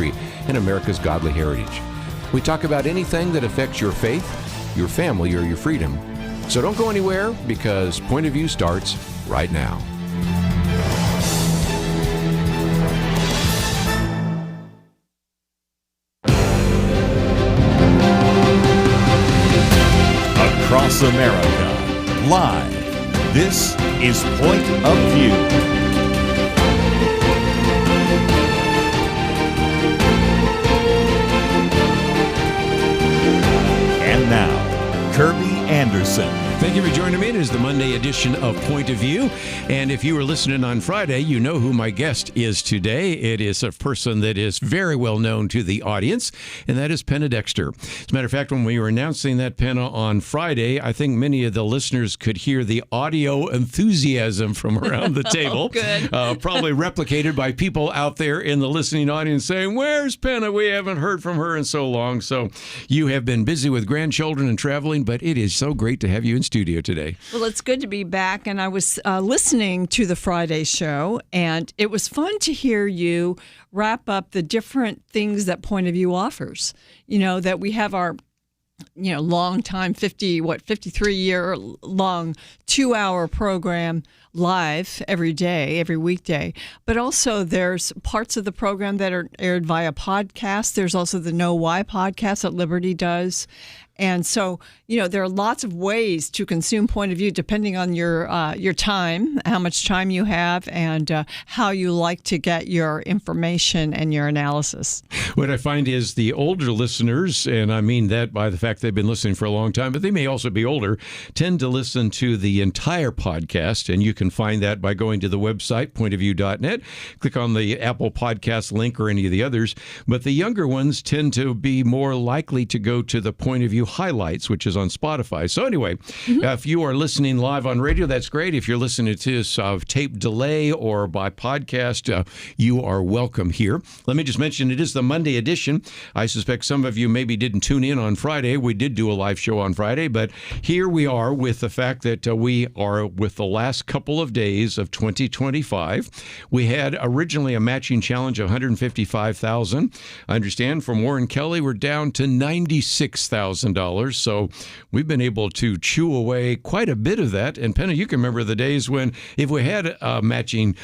history and America's godly heritage. We talk about anything that affects your faith, your family, or your freedom. So don't go anywhere, because Point of View starts right now. Across America, live, this is Point of View. And now, Kerby Anderson. Thank you for joining me. It is the Monday edition of Point of View. And if you were listening on Friday, you know who my guest is today. It is a person that is very well known to the audience, and that is Penna Dexter. As a matter of fact, when we were announcing that Penna on Friday, I think many of the listeners could hear the audio enthusiasm from around the table. Good. Probably replicated by people out there in the listening audience saying, "Where's Penna? We haven't heard from her in so long." So you have been busy with grandchildren and traveling, but it is so great to have you in studio today. Well, it's good to be back, and I was listening to the Friday show, and it was fun to hear you wrap up the different things that Point of View offers. You know, that we have our long time 53-year long 2-hour program live every day, every weekday. But also there's parts of the program that are aired via podcast. There's also the Know Why podcast that Liberty does. And so, there are lots of ways to consume Point of View depending on your time, how much time you have, and how you like to get your information and your analysis. What I find is the older listeners, and I mean that by the fact they've been listening for a long time, but they may also be older, tend to listen to the entire podcast, and you can find that by going to the website, pointofview.net. Click on the Apple Podcast link or any of the others. But the younger ones tend to be more likely to go to the Point of View highlights, which is on Spotify. So anyway, if you are listening live on radio, that's great. If you're listening to this tape delay or by podcast, you are welcome here. Let me just mention it is the Monday edition. I suspect some of you maybe didn't tune in on Friday. We did do a live show on Friday, but here we are with the fact that we are with the last couple of days of 2025. We had originally a matching challenge of $155,000. I understand from Warren Kelly, we're down to $96,000. So we've been able to chew away quite a bit of that. And Penna, you can remember the days when if we had a matching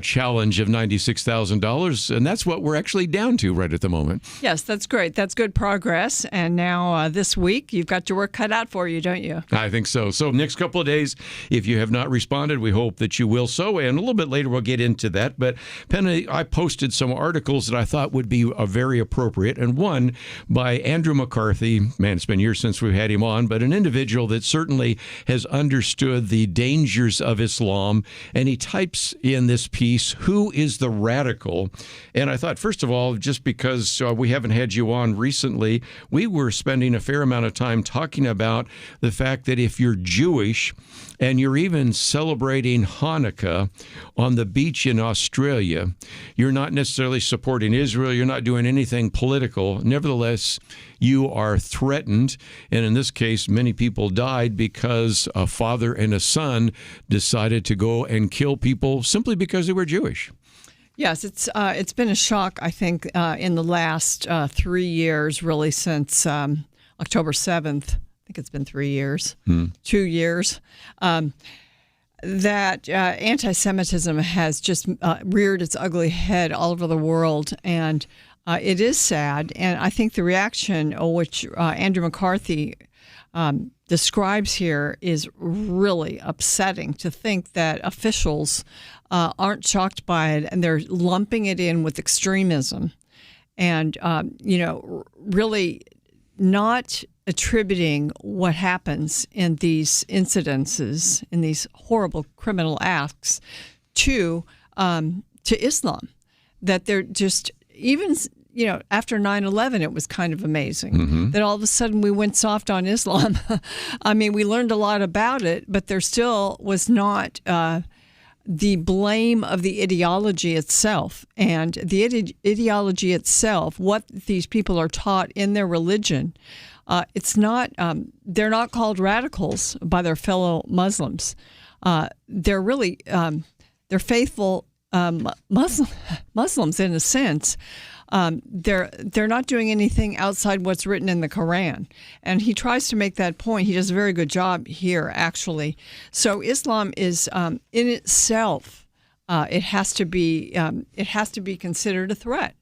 challenge of $96,000, and that's what we're actually down to right at the moment. Yes, that's great. That's good progress. And now this week, you've got your work cut out for you, don't you? I think so. So next couple of days, if you have not responded, we hope that you will so. And a little bit later, we'll get into that. But Penna, I posted some articles that I thought would be very appropriate. And one by Andrew McCarthy. Man, it's been years since we've had him on, but an individual that certainly has understood the dangers of Islam. And he types in this piece, "Who is the radical?" And I thought, first of all, just because we haven't had you on recently, we were spending a fair amount of time talking about the fact that if you're Jewish and you're even celebrating Hanukkah on the beach in Australia, you're not necessarily supporting Israel, you're not doing anything political. Nevertheless, you are threatened. And in this case, many people died because a father and a son decided to go and kill people simply because they were Jewish. Yes, it's been a shock, I think, in the last 3 years, really, since October 7th. I think it's been 3 years, 2 years, that anti-Semitism has just reared its ugly head all over the world. And it is sad. And I think the reaction, which Andrew McCarthy describes here, is really upsetting, to think that officials aren't shocked by it and they're lumping it in with extremism and, really not attributing what happens in these incidences, in these horrible criminal acts, to Islam. That they're just, even, after 9/11, it was kind of amazing that all of a sudden we went soft on Islam. I mean, we learned a lot about it, but there still was not the blame of the ideology itself. And the ideology itself, what these people are taught in their religion, it's not, they're not called radicals by their fellow Muslims. They're really, they're faithful Muslims in a sense. they're not doing anything outside what's written in the Quran. And he tries to make that point. He does a very good job here, actually. So Islam is in itself, it has to be considered a threat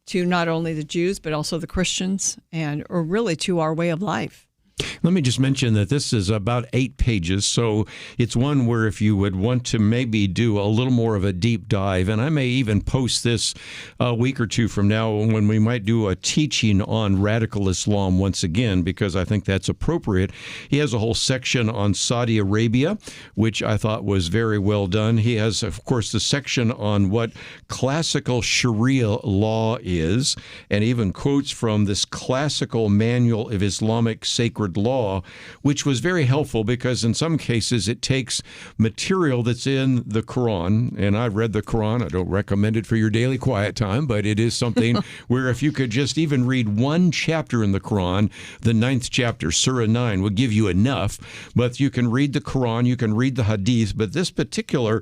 to not only the Jews but also the Christians, or really to our way of life. Let me just mention that this is about 8 pages, so it's one where if you would want to maybe do a little more of a deep dive, and I may even post this a week or two from now when we might do a teaching on radical Islam once again, because I think that's appropriate. He has a whole section on Saudi Arabia, which I thought was very well done. He has, of course, the section on what classical Sharia law is, and even quotes from this classical manual of Islamic sacred law, which was very helpful because in some cases it takes material that's in the Quran, and I've read the Quran. I don't recommend it for your daily quiet time, but it is something where if you could just even read one chapter in the Quran, the 9th chapter, Surah 9, would give you enough. But you can read the Quran, you can read the Hadith, but this particular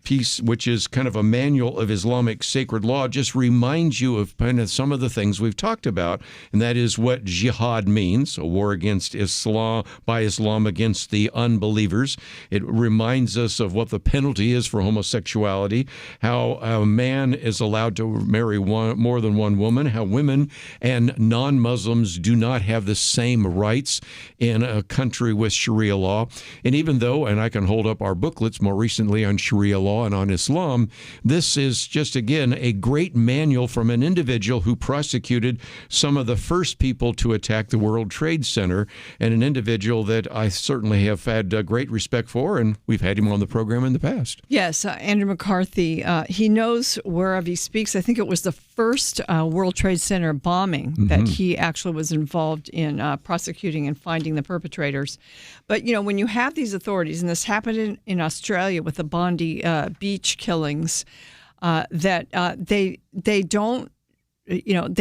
piece, which is kind of a manual of Islamic sacred law, just reminds you of kind of some of the things we've talked about, and that is what jihad means, a war against Islam, by Islam against the unbelievers. It reminds us of what the penalty is for homosexuality, how a man is allowed to marry more than one woman, how women and non-Muslims do not have the same rights in a country with Sharia law. And even though, and I can hold up our booklets more recently on Sharia law and on Islam, this is just, again, a great manual from an individual who prosecuted some of the first people to attack the World Trade Center, and an individual that I certainly have had great respect for, and we've had him on the program in the past. Yes, Andrew McCarthy, he knows whereof he speaks. I think it was the first World Trade Center bombing that he actually was involved in prosecuting and finding the perpetrators. But, you know, when you have these authorities, and this happened in Australia with the Bondi beach killings, that they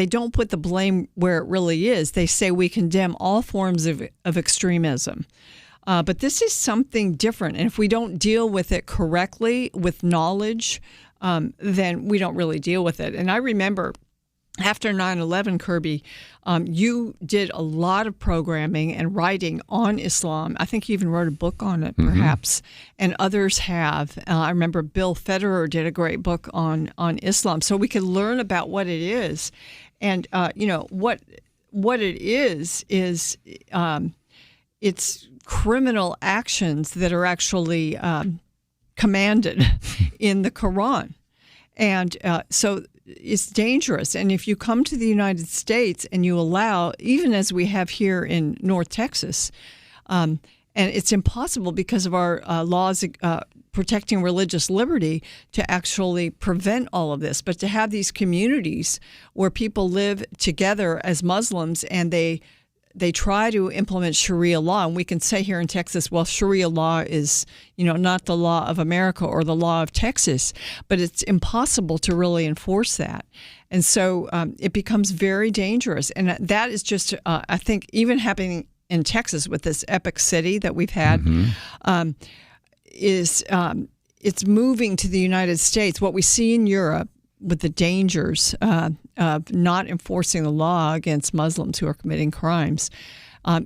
don't put the blame where it really is. They say we condemn all forms of extremism. But this is something different. And if we don't deal with it correctly, with knowledge, then we don't really deal with it. And I remember after 9/11, Kerby, you did a lot of programming and writing on Islam. I think you even wrote a book on it, perhaps, and others have. I remember Bill Federer did a great book on Islam, so we could learn about what it is. And, what it is it's criminal actions that are actually commanded in the Quran. And so it's dangerous. And if you come to the United States and you allow, even as we have here in North Texas, and it's impossible because of our laws protecting religious liberty to actually prevent all of this, but to have these communities where people live together as Muslims and they try to implement Sharia law, and we can say here in Texas, well, Sharia law is, not the law of America or the law of Texas, but it's impossible to really enforce that. And so it becomes very dangerous. And that is just, I think, even happening in Texas with this epic city that we've had, it's moving to the United States. What we see in Europe with the dangers of not enforcing the law against Muslims who are committing crimes.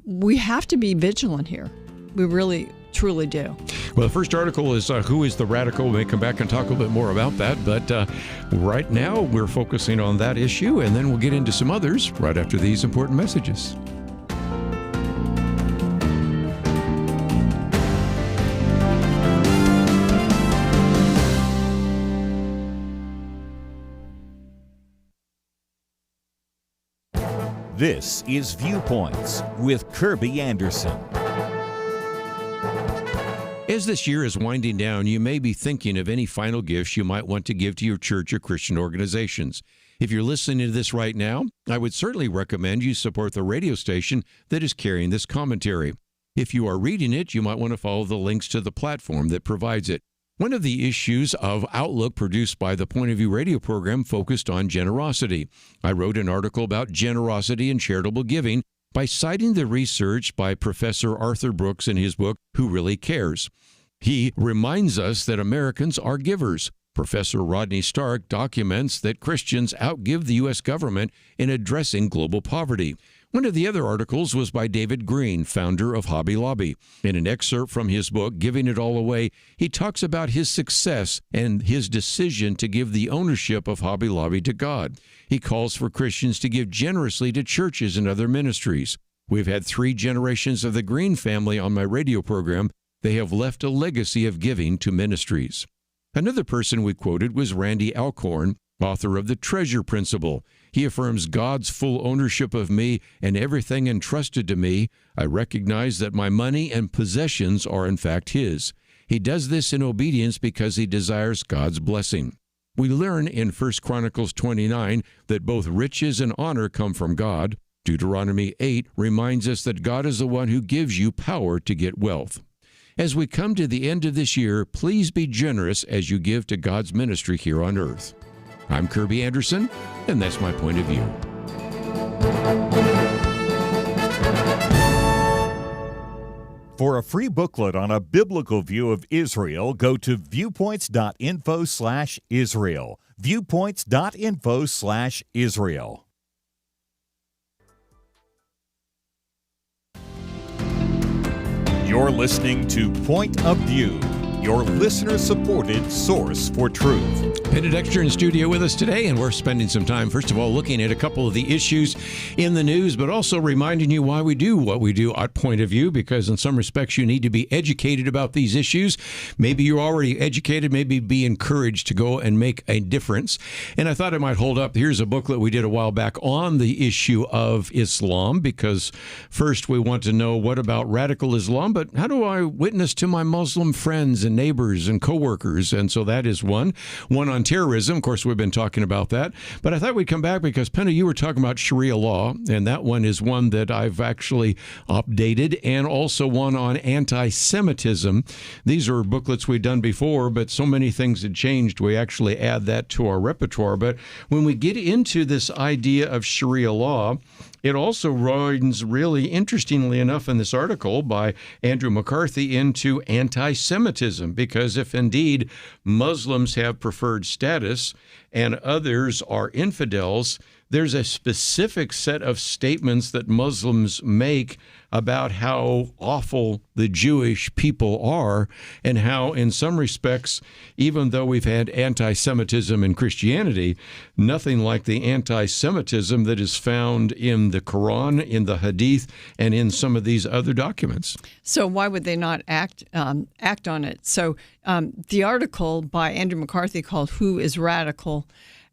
We have to be vigilant here. We really, truly do. Well, the first article is Who is the Radical? We may come back and talk a little bit more about that. But right now, we're focusing on that issue, and then we'll get into some others right after these important messages. This is Viewpoints with Kerby Anderson. As this year is winding down, you may be thinking of any final gifts you might want to give to your church or Christian organizations. If you're listening to this right now, I would certainly recommend you support the radio station that is carrying this commentary. If you are reading it, you might want to follow the links to the platform that provides it. One of the issues of Outlook produced by the Point of View radio program focused on generosity. I wrote an article about generosity and charitable giving by citing the research by Professor Arthur Brooks in his book, Who Really Cares? He reminds us that Americans are givers. Professor Rodney Stark documents that Christians outgive the U.S. government in addressing global poverty. One of the other articles was by David Green, founder of Hobby Lobby. In an excerpt from his book, Giving It All Away, he talks about his success and his decision to give the ownership of Hobby Lobby to God. He calls for Christians to give generously to churches and other ministries. We've had 3 generations of the Green family on my radio program. They have left a legacy of giving to ministries. Another person we quoted was Randy Alcorn, author of The Treasure Principle. He affirms God's full ownership of me and everything entrusted to me. I recognize that my money and possessions are in fact His. He does this in obedience because he desires God's blessing. We learn in 1 Chronicles 29 that both riches and honor come from God. Deuteronomy 8 reminds us that God is the one who gives you power to get wealth. As we come to the end of this year, please be generous as you give to God's ministry here on earth. I'm Kerby Anderson, and that's my point of view. For a free booklet on a biblical view of Israel, go to viewpoints.info/Israel. Viewpoints.info/Israel. You're listening to Point of View, your listener-supported source for truth. Penna Dexter in studio with us today, and we're spending some time, first of all, looking at a couple of the issues in the news, but also reminding you why we do what we do at Point of View, because in some respects you need to be educated about these issues. Maybe you're already educated, maybe be encouraged to go and make a difference. And I thought I might hold up, here's a booklet we did a while back on the issue of Islam, because first we want to know what about radical Islam, but how do I witness to my Muslim friends and neighbors and coworkers? And so that is one on terrorism. Of course, we've been talking about that. But I thought we'd come back because, Penna, you were talking about Sharia law, and that one is one that I've actually updated, and also one on anti-Semitism. These are booklets we've done before, but so many things had changed, we actually add that to our repertoire. But when we get into this idea of Sharia law, it also runs really interestingly enough in this article by Andrew McCarthy into anti-Semitism, because if indeed Muslims have preferred status and others are infidels, there's a specific set of statements that Muslims make about how awful the Jewish people are, and how in some respects, even though we've had anti-Semitism in Christianity, nothing like the anti-Semitism that is found in the Quran, in the Hadith, and in some of these other documents. So why would they not act on it? So the article by Andrew McCarthy called "Who is Radical?"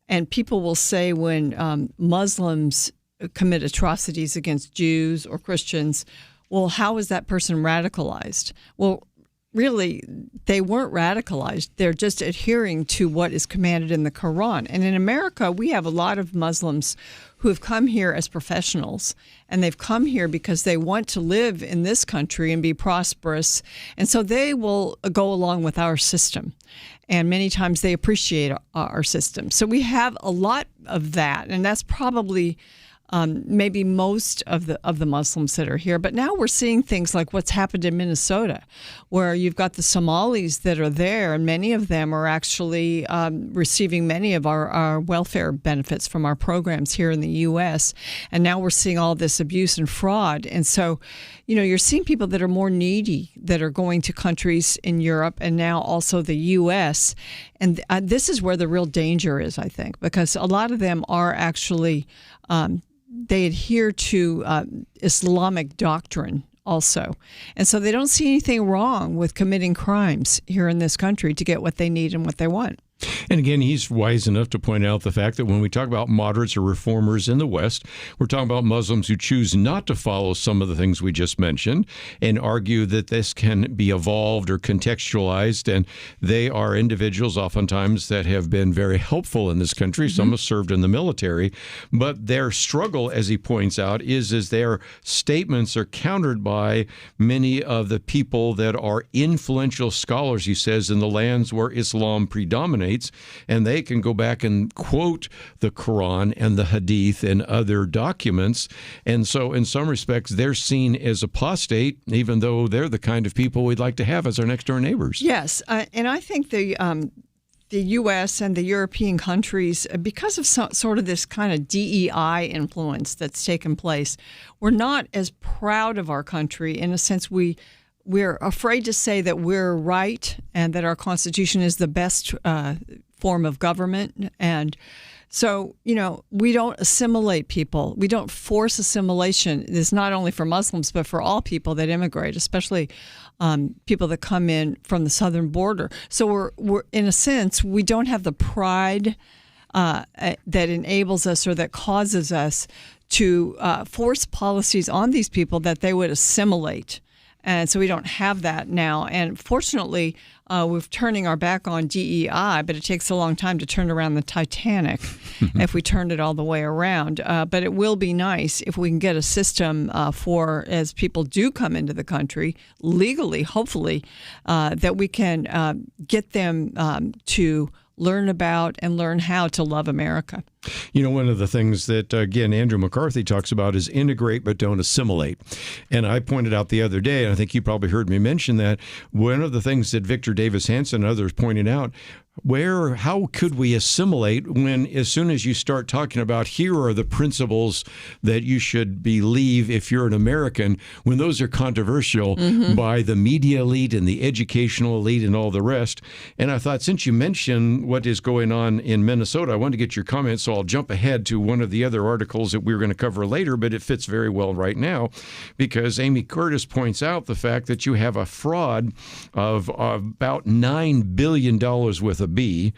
And people will say when Muslims commit atrocities against Jews or Christians, well, how is that person radicalized? Well, really, they weren't radicalized. They're just adhering to what is commanded in the Quran. And in America, we have a lot of Muslims who have come here as professionals, and they've come here because they want to live in this country and be prosperous. And so they will go along with our system. And many times they appreciate our system. So we have a lot of that, and that's probably maybe most of the Muslims that are here. But now we're seeing things like what's happened in Minnesota, where you've got the Somalis that are there, and many of them are actually receiving many of our welfare benefits from our programs here in the U.S. And now we're seeing all this abuse and fraud. And so, you're seeing people that are more needy that are going to countries in Europe and now also the U.S. And this is where the real danger is, I think, because a lot of them are actually they adhere to Islamic doctrine also. And so they don't see anything wrong with committing crimes here in this country to get what they need and what they want. And again, he's wise enough to point out the fact that when we talk about moderates or reformers in the West, we're talking about Muslims who choose not to follow some of the things we just mentioned and argue that this can be evolved or contextualized. And they are individuals oftentimes that have been very helpful in this country. Mm-hmm. Some have served in the military. But their struggle, as he points out, is their statements are countered by many of the people that are influential scholars, he says, in the lands where Islam predominates. And they can go back and quote the Quran and the Hadith and other documents. And so in some respects, they're seen as apostate, even though they're the kind of people we'd like to have as our next door neighbors. Yes. And I think the the U.S. and the European countries, because of sort of this kind of DEI influence that's taken place, we're not as proud of our country. In a sense, we're afraid to say that we're right and that our Constitution is the best form of government. And so, we don't assimilate people. We don't force assimilation. It's not only for Muslims, but for all people that immigrate, especially people that come in from the southern border. So we're in a sense, we don't have the pride that enables us or that causes us to force policies on these people that they would assimilate. And so we don't have that now. And fortunately, we're turning our back on DEI, but it takes a long time to turn around the Titanic if we turned it all the way around. But it will be nice if we can get a system for, as people do come into the country, legally, hopefully, that we can get them to learn about and learn how to love America. One of the things that, again, Andrew McCarthy talks about is integrate but don't assimilate. And I pointed out the other day, and I think you probably heard me mention that, one of the things that Victor Davis Hanson and others pointed out, how could we assimilate when as soon as you start talking about here are the principles that you should believe if you're an American, when those are controversial by the media elite and the educational elite and all the rest. And I thought, since you mentioned what is going on in Minnesota, I wanted to get your comments, so I'll jump ahead to one of the other articles that we were going to cover later, but it fits very well right now because Amy Curtis points out the fact that you have a fraud of about $9 billion with a B,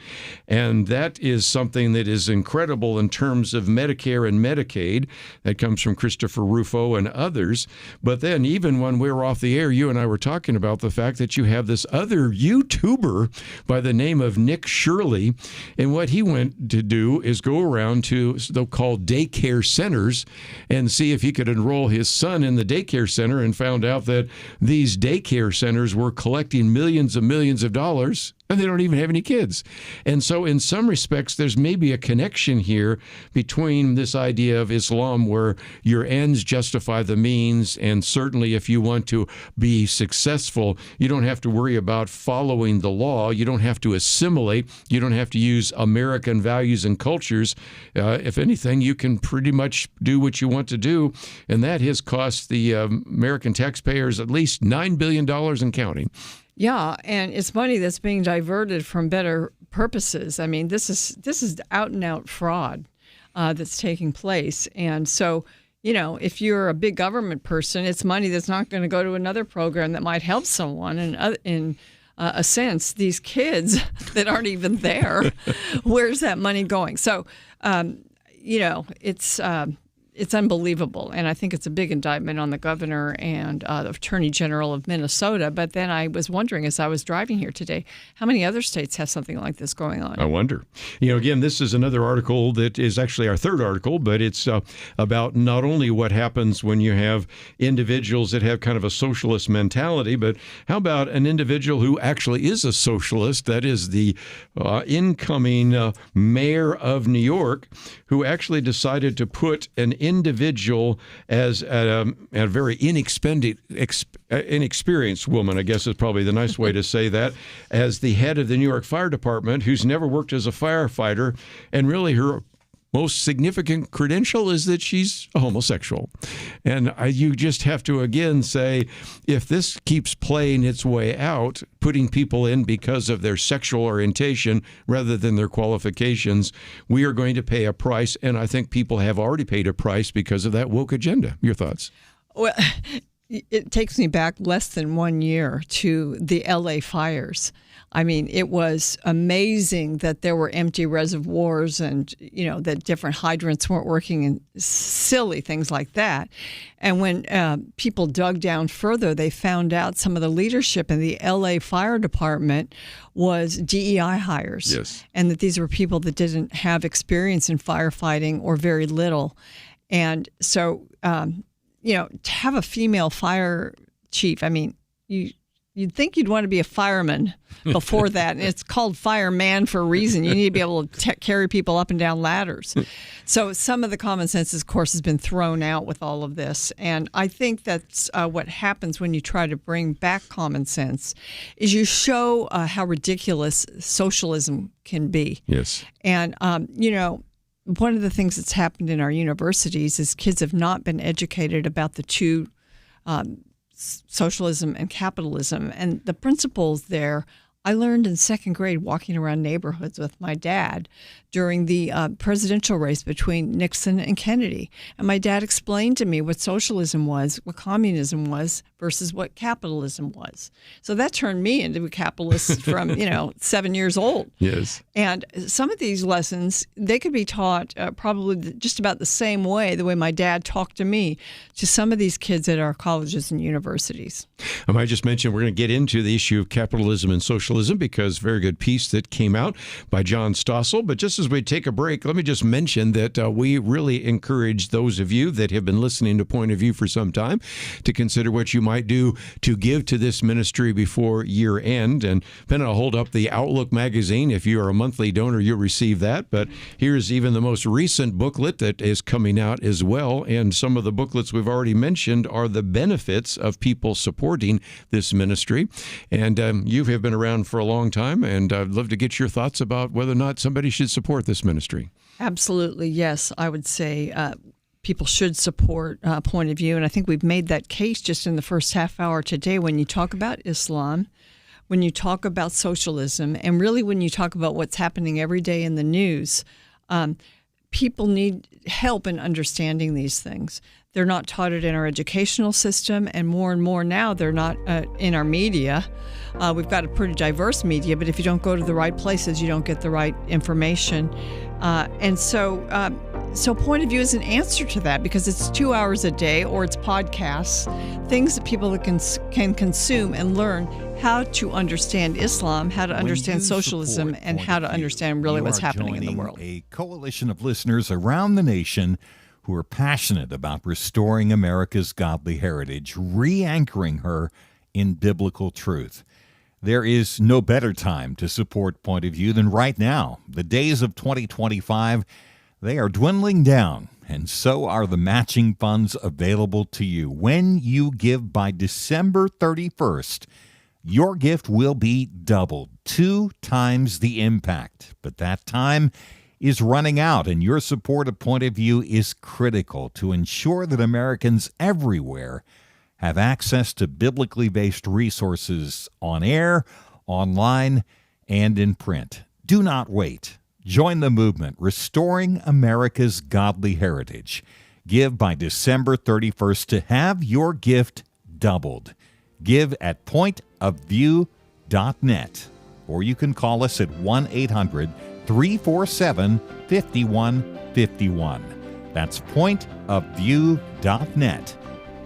and that is something that is incredible in terms of Medicare and Medicaid. That comes from Christopher Rufo and others. But then even when we were off the air, you and I were talking about the fact that you have this other YouTuber by the name of Nick Shirley, and what he went to do is go around to so-called daycare centers and see if he could enroll his son in the daycare center, and found out that these daycare centers were collecting millions of dollars, and they don't even have any kids. And so in some respects, there's maybe a connection here between this idea of Islam where your ends justify the means, and certainly if you want to be successful, you don't have to worry about following the law. You don't have to assimilate. You don't have to use American values and cultures. If anything, you can pretty much do what you want to do, and that has cost the American taxpayers at least $9 billion and counting. Yeah, and it's money that's being diverted from better purposes. I mean, this is out and out fraud that's taking place. And so, if you're a big government person, it's money that's not going to go to another program that might help someone. And in a sense, these kids that aren't even there, where's that money going? So, it's unbelievable, and I think it's a big indictment on the governor and the Attorney General of Minnesota. But then I was wondering, as I was driving here today, how many other states have something like this going on? I wonder. Again, this is another article that is actually our third article, but it's about not only what happens when you have individuals that have kind of a socialist mentality, but how about an individual who actually is a socialist, that is the incoming mayor of New York, who actually decided to put an individual as a very inexperienced woman, I guess is probably the nice way to say that, as the head of the New York Fire Department, who's never worked as a firefighter, and really her most significant credential is that she's a homosexual. And you just have to, again, say, if this keeps playing its way out, putting people in because of their sexual orientation rather than their qualifications, we are going to pay a price. And I think people have already paid a price because of that woke agenda. Your thoughts? Well, it takes me back less than 1 year to the LA fires. I mean, it was amazing that there were empty reservoirs and, that different hydrants weren't working and silly things like that. And when people dug down further, they found out some of the leadership in the LA Fire Department was DEI hires. Yes. And that these were people that didn't have experience in firefighting or very little. And so, to have a female fire chief, I mean, You'd think you'd want to be a fireman before that, and it's called fireman for a reason. You need to be able to carry people up and down ladders. So some of the common sense, of course, has been thrown out with all of this, and I think that's what happens when you try to bring back common sense, is you show how ridiculous socialism can be. Yes. And, one of the things that's happened in our universities is kids have not been educated about the two socialism and capitalism. And the principles there, I learned in second grade walking around neighborhoods with my dad during the presidential race between Nixon and Kennedy. And my dad explained to me what socialism was, what communism was, versus what capitalism was. So that turned me into a capitalist from, 7 years old. Yes. And some of these lessons, they could be taught probably just about the same way, the way my dad talked to me, to some of these kids at our colleges and universities. I might just mention we're going to get into the issue of capitalism and socialism because very good piece that came out by John Stossel. But just as we take a break, let me just mention that we really encourage those of you that have been listening to Point of View for some time to consider what you might do to give to this ministry before year end. And Penna will hold up the Outlook magazine. If you are a monthly donor, you'll receive that. But here's even the most recent booklet that is coming out as well. And some of the booklets we've already mentioned are the benefits of people supporting this ministry. And you have been around for a long time, and I'd love to get your thoughts about whether or not somebody should support this ministry. Absolutely, yes. I would say people should support Point of View, and I think we've made that case just in the first half hour today when you talk about Islam, when you talk about socialism, and really when you talk about what's happening every day in the news. People need help in understanding these things. They're not taught it in our educational system, and more now they're not in our media. We've got a pretty diverse media, but if you don't go to the right places, you don't get the right information. And so Point of View is an answer to that because it's 2 hours a day, or it's podcasts, things that people can consume and learn how to understand Islam, how to understand socialism, and how to understand really what's happening in the world. A coalition of listeners around the nation who are passionate about restoring America's godly heritage, re-anchoring her in biblical truth. There is no better time to support Point of View than right now. The days of 2025, they are dwindling down, and so are the matching funds available to you. When you give by December 31st, your gift will be doubled, 2 times the impact. But that time is running out, and your support of Point of View is critical to ensure that Americans everywhere have access to biblically based resources on air, online, and in print. Do not wait. Join the movement restoring America's godly heritage. Give by December 31st to have your gift doubled. Give at pointofview.net, or you can call us at 1-800-347-5151. That's pointofview.net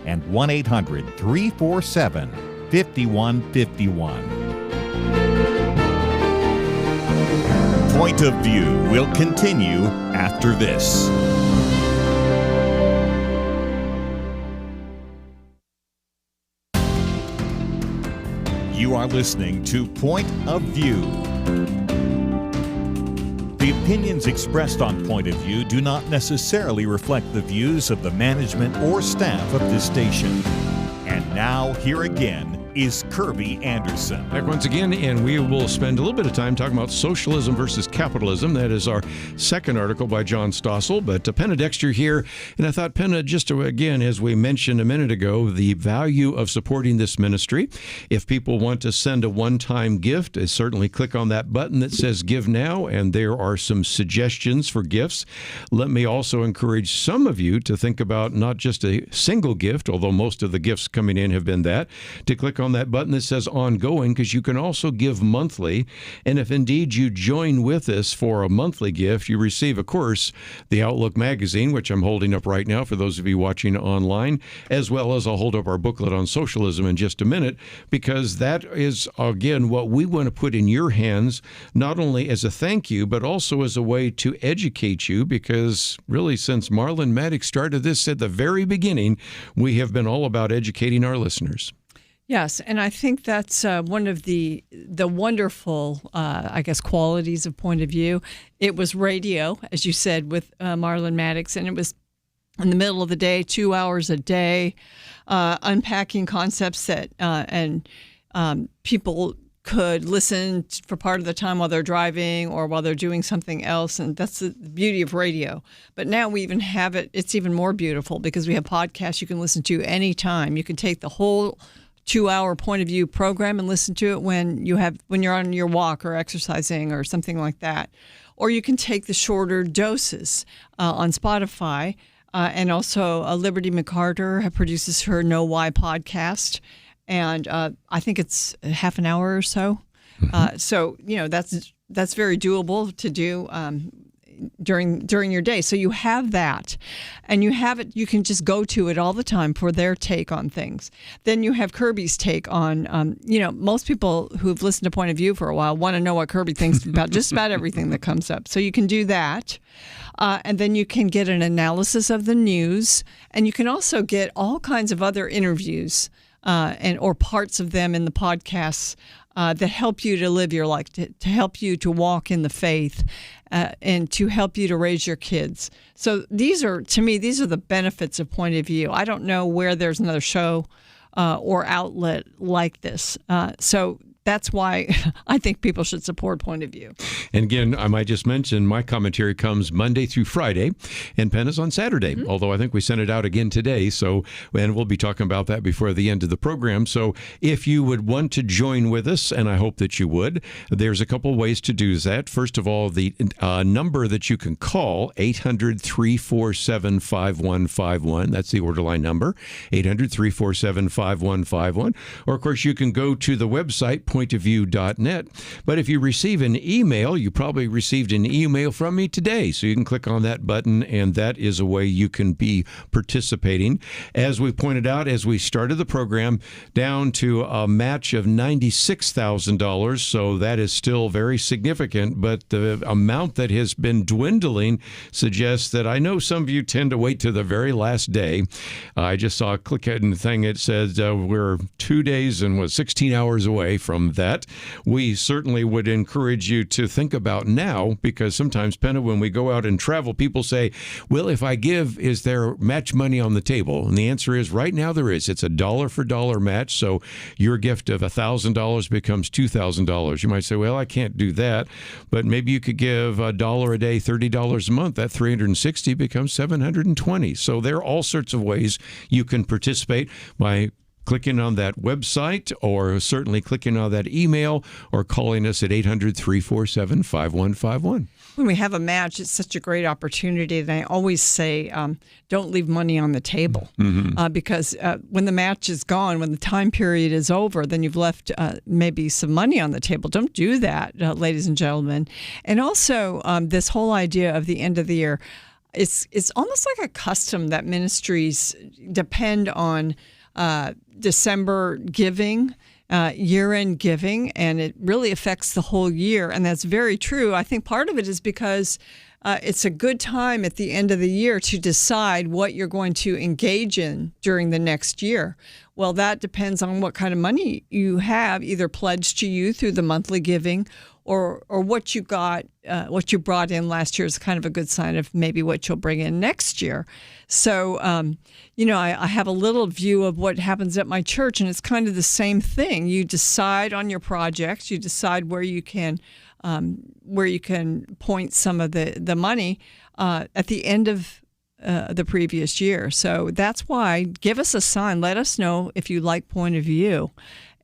and 1-800-347-5151. Point of View will continue after this. You are listening to Point of View. The opinions expressed on Point of View do not necessarily reflect the views of the management or staff of this station. And now, here again is Kerby Anderson. Back once again, and we will spend a little bit of time talking about socialism versus capitalism. That is our second article by John Stossel. But Penna Dexter here, and I thought, Penna, just to, again, as we mentioned a minute ago, the value of supporting this ministry. If people want to send a one-time gift, certainly click on that button that says Give Now, and there are some suggestions for gifts. Let me also encourage some of you to think about not just a single gift, although most of the gifts coming in have been that, to click on that button that says Ongoing, because you can also give monthly. And if indeed you join with us for a monthly gift, you receive, of course, the Outlook magazine, which I'm holding up right now for those of you watching online, as well as I'll hold up our booklet on socialism in just a minute, because that is, again, what we want to put in your hands, not only as a thank you, but also as a way to educate you, because really since Marlon Maddox started this at the very beginning, we have been all about educating our listeners. Yes, and I think that's one of the wonderful, I guess, qualities of Point of View. It was radio, as you said, with Marlon Maddox, and it was in the middle of the day, 2 hours a day, unpacking concepts that people could listen for part of the time while they're driving or while they're doing something else. And that's the beauty of radio. But now we even have it. It's even more beautiful because we have podcasts you can listen to anytime. You can take the whole 2-hour Point of View program and listen to it when you're on your walk or exercising or something like that. Or you can take the shorter doses on Spotify. And also Liberty McCarter produces her Know Why podcast. And I think it's half an hour or so. So, that's very doable to do during your day. So you have that, and you have it. You can just go to it all the time for their take on things. Then you have Kerby's take on, most people who've listened to Point of View for a while want to know what Kerby thinks about just about everything that comes up. So you can do that. And then you can get an analysis of the news, and you can also get all kinds of other interviews or parts of them in the podcasts that help you to live your life, to help you to walk in the faith, and to help you to raise your kids. So to me, these are the benefits of Point of View. I don't know where there's another show or outlet like this. So that's why I think people should support Point of View. And again, I might just mention my commentary comes Monday through Friday, and Penna's on Saturday, although I think we sent it out again today. And we'll be talking about that before the end of the program. So if you would want to join with us, and I hope that you would, there's a couple ways to do that. First of all, the number that you can call, 800-347-5151. That's the order line number, 800-347-5151. Or, of course, you can go to the website, pointofview.net. But if you receive an email, you probably received an email from me today. So you can click on that button, and that is a way you can be participating. As we pointed out, as we started the program, down to a match of $96,000. So that is still very significant. But the amount that has been dwindling suggests that I know some of you tend to wait to the very last day. I just saw a click-in thing. It says we're 2 days and 16 hours away from that. We certainly would encourage you to think about now, because sometimes, Penna, when we go out and travel, people say, well, if I give, is there match money on the table? And the answer is right now there is. It's a dollar for dollar match. So your gift of $1,000 becomes $2,000. You might say, well, I can't do that, but maybe you could give $1 a day, $30 a month. That $360 becomes $720. So there are all sorts of ways you can participate by clicking on that website, or certainly clicking on that email, or calling us at 800-347-5151. When we have a match, it's such a great opportunity. And I always say, don't leave money on the table, because when the match is gone, when the time period is over, then you've left maybe some money on the table. Don't do that, ladies and gentlemen. And also, this whole idea of the end of the year, it's almost like a custom that ministries depend on December giving, year-end giving, and it really affects the whole year. And that's very true. I think part of it is because it's a good time at the end of the year to decide what you're going to engage in during the next year. Well, that depends on what kind of money you have, either pledged to you through the monthly giving, or what you got, what you brought in last year is kind of a good sign of maybe what you'll bring in next year. So, I have a little view of what happens at my church, and it's kind of the same thing. You decide on your projects, you decide where you can point some of the money at the end of the previous year. So that's why, give us a sign. Let us know if you like Point of View,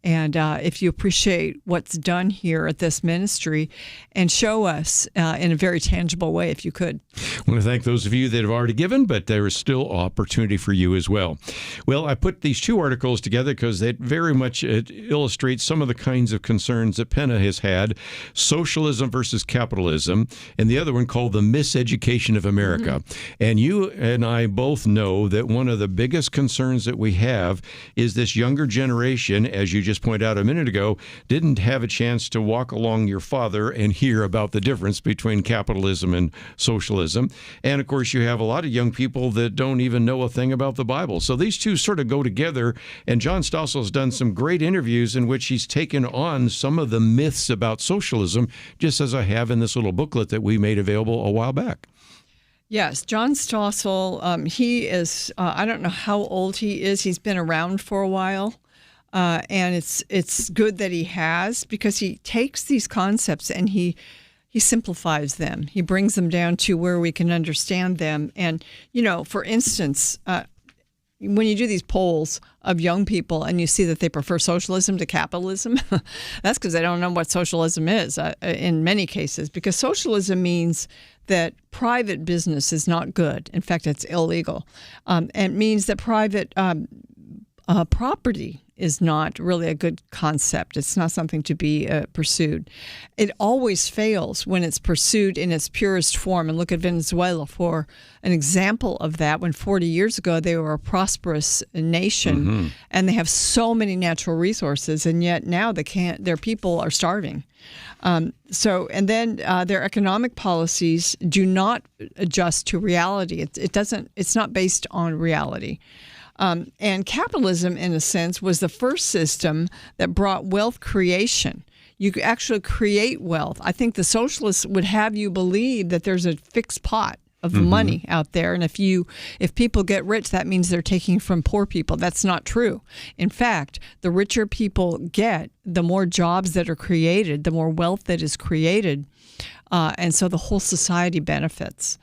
and if you appreciate what's done here at this ministry, and show us in a very tangible way if you could. I want to thank those of you that have already given, but there is still opportunity for you as well. Well, I put these two articles together because it very much illustrates some of the kinds of concerns that Penna has had: socialism versus capitalism, and the other one called The Miseducation of America. And you and I both know that one of the biggest concerns that we have is this younger generation, as you just just pointed out a minute ago, didn't have a chance to walk along your father and hear about the difference between capitalism and socialism. And of course, you have a lot of young people that don't even know a thing about the Bible. So these two sort of go together. And John Stossel's done some great interviews in which he's taken on some of the myths about socialism, just as I have in this little booklet that we made available a while back. Yes, John Stossel, he is, I don't know how old he is. He's been around for a while. And it's good that he has, because he takes these concepts and he simplifies them. He brings them down to where we can understand them. And, for instance, when you do these polls of young people and you see that they prefer socialism to capitalism, that's because they don't know what socialism is in many cases, because socialism means that private business is not good. In fact, it's illegal. And it means that private property is not really a good concept. It's not something to be pursued. It always fails when it's pursued in its purest form. And look at Venezuela for an example of that. When 40 years ago they were a prosperous nation, and they have so many natural resources, and yet now they can't. Their people are starving. And then their economic policies do not adjust to reality. It doesn't. It's not based on reality. And capitalism, in a sense, was the first system that brought wealth creation. You could actually create wealth. I think the socialists would have you believe that there's a fixed pot of money out there, and if people get rich, that means they're taking from poor people. That's not true. In fact, the richer people get, the more jobs that are created, the more wealth that is created, and so the whole society benefits.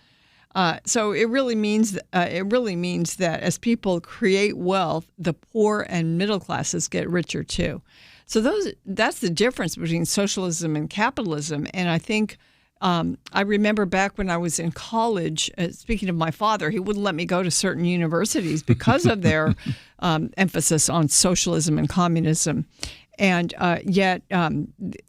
So it really means that as people create wealth, the poor and middle classes get richer too. So that's the difference between socialism and capitalism. And I think I remember back when I was in college. Speaking of my father, he wouldn't let me go to certain universities because of their emphasis on socialism and communism. And yet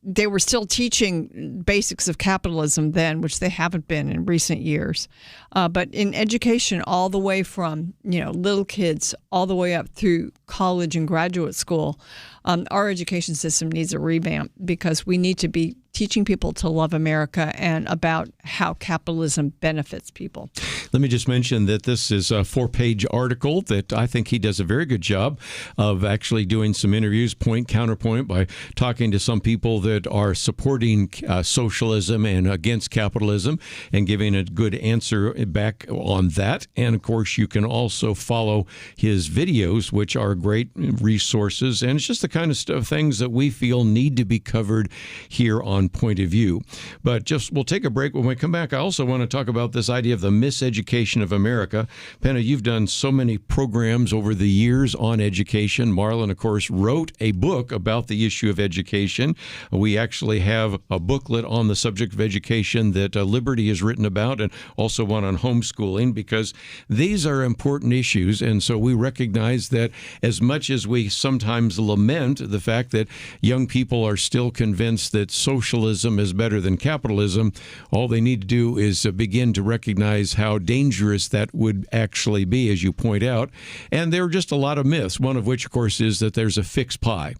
they were still teaching basics of capitalism then, which they haven't been in recent years. But in education, all the way from little kids all the way up through college and graduate school, our education system needs a revamp, because we need to be teaching people to love America and about how capitalism benefits people. Let me just mention that this is a 4-page article that I think he does a very good job of actually doing some interviews, point, counterpoint, by talking to some people that are supporting socialism and against capitalism, and giving a good answer back on that. And of course, you can also follow his videos, which are great resources. And it's just the kind of things that we feel need to be covered here on Point of View. But we'll take a break. When we come back, I also want to talk about this idea of the miseducation of America. Penna, you've done so many programs over the years on education. Marlon, of course, wrote a book about the issue of education. We actually have a booklet on the subject of education that Liberty has written about, and also one on homeschooling, because these are important issues. And so we recognize that as much as we sometimes lament the fact that young people are still convinced that socialism is better than capitalism, all they need to do is begin to recognize how dangerous that would actually be, as you point out. And there are just a lot of myths, one of which, of course, is that there's a fixed pie.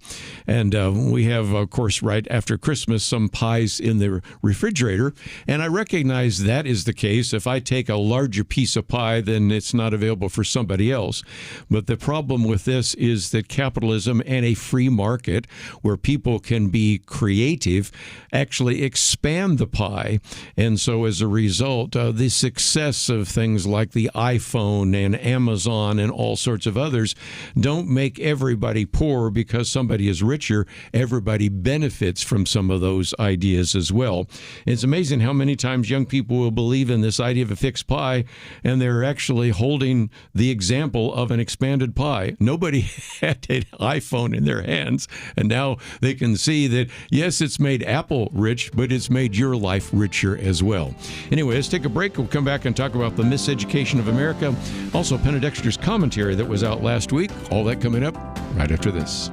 And we have, of course, right after Christmas, some pies in the refrigerator. And I recognize that is the case. If I take a larger piece of pie, then it's not available for somebody else. But the problem with this is that capitalism and a free market where people can be creative actually expand the pie. And so as a result, the success of things like the iPhone and Amazon and all sorts of others don't make everybody poor because somebody is richer. Everybody benefits from some of those ideas as well. It's amazing how many times young people will believe in this idea of a fixed pie, and they're actually holding the example of an expanded pie. Nobody had an iPhone in their hands, and now they can see that, yes, it's made Apple rich, but it's made your life richer as well. Anyway, let's take a break. We'll come back and talk about the miseducation of America. Also, Penna Dexter's commentary that was out last week. All that coming up right after this.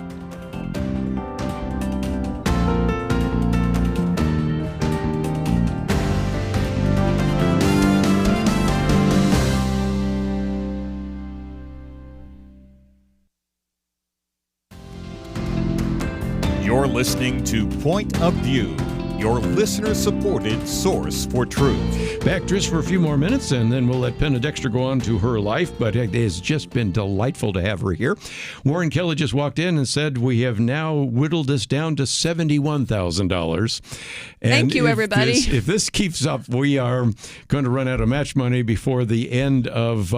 listening to Point of View, your listener-supported source for truth. Back just for a few more minutes, and then we'll let Penna Dexter go on to her life, but it has just been delightful to have her here. Warren Kelly just walked in and said we have now whittled this down to $71,000. Thank you, everybody. If this keeps up, we are going to run out of match money before the end of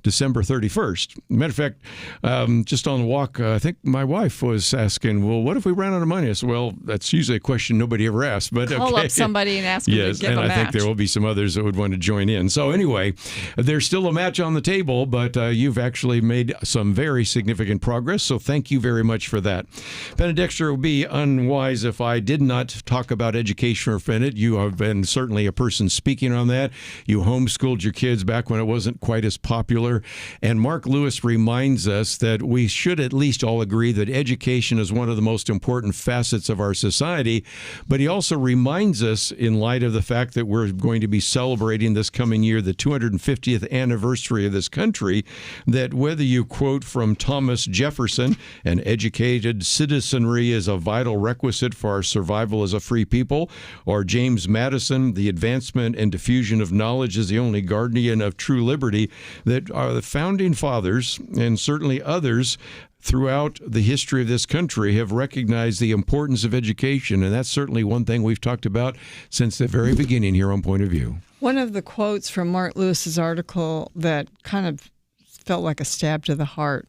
December 31st. Matter of fact, just on the walk, I think my wife was asking, well, what if we ran out of money? I said, well, that's usually a question nobody ever asks. But call up somebody and ask them to give a match. Yes, and I think there will be some others that would want to join in. So anyway, there's still a match on the table, but you've actually made some very significant progress. So thank you very much for that. Penna Dexter, it would be unwise if I did not talk about education or Bennett. You have been certainly a person speaking on that. You homeschooled your kids back when it wasn't quite as popular. And Mark Lewis reminds us that we should at least all agree that education is one of the most important facets of our society. But he also reminds us, in light of the fact that we're going to be celebrating this coming year the 250th anniversary of this country, that whether you quote from Thomas Jefferson, an educated citizenry is a vital requisite for our survival as a free people, or James Madison, the advancement and diffusion of knowledge is the only guardian of true liberty, that are the founding fathers, and certainly others throughout the history of this country, have recognized the importance of education. And that's certainly one thing we've talked about since the very beginning here on Point of View. One of the quotes from Mark Lewis's article that kind of felt like a stab to the heart.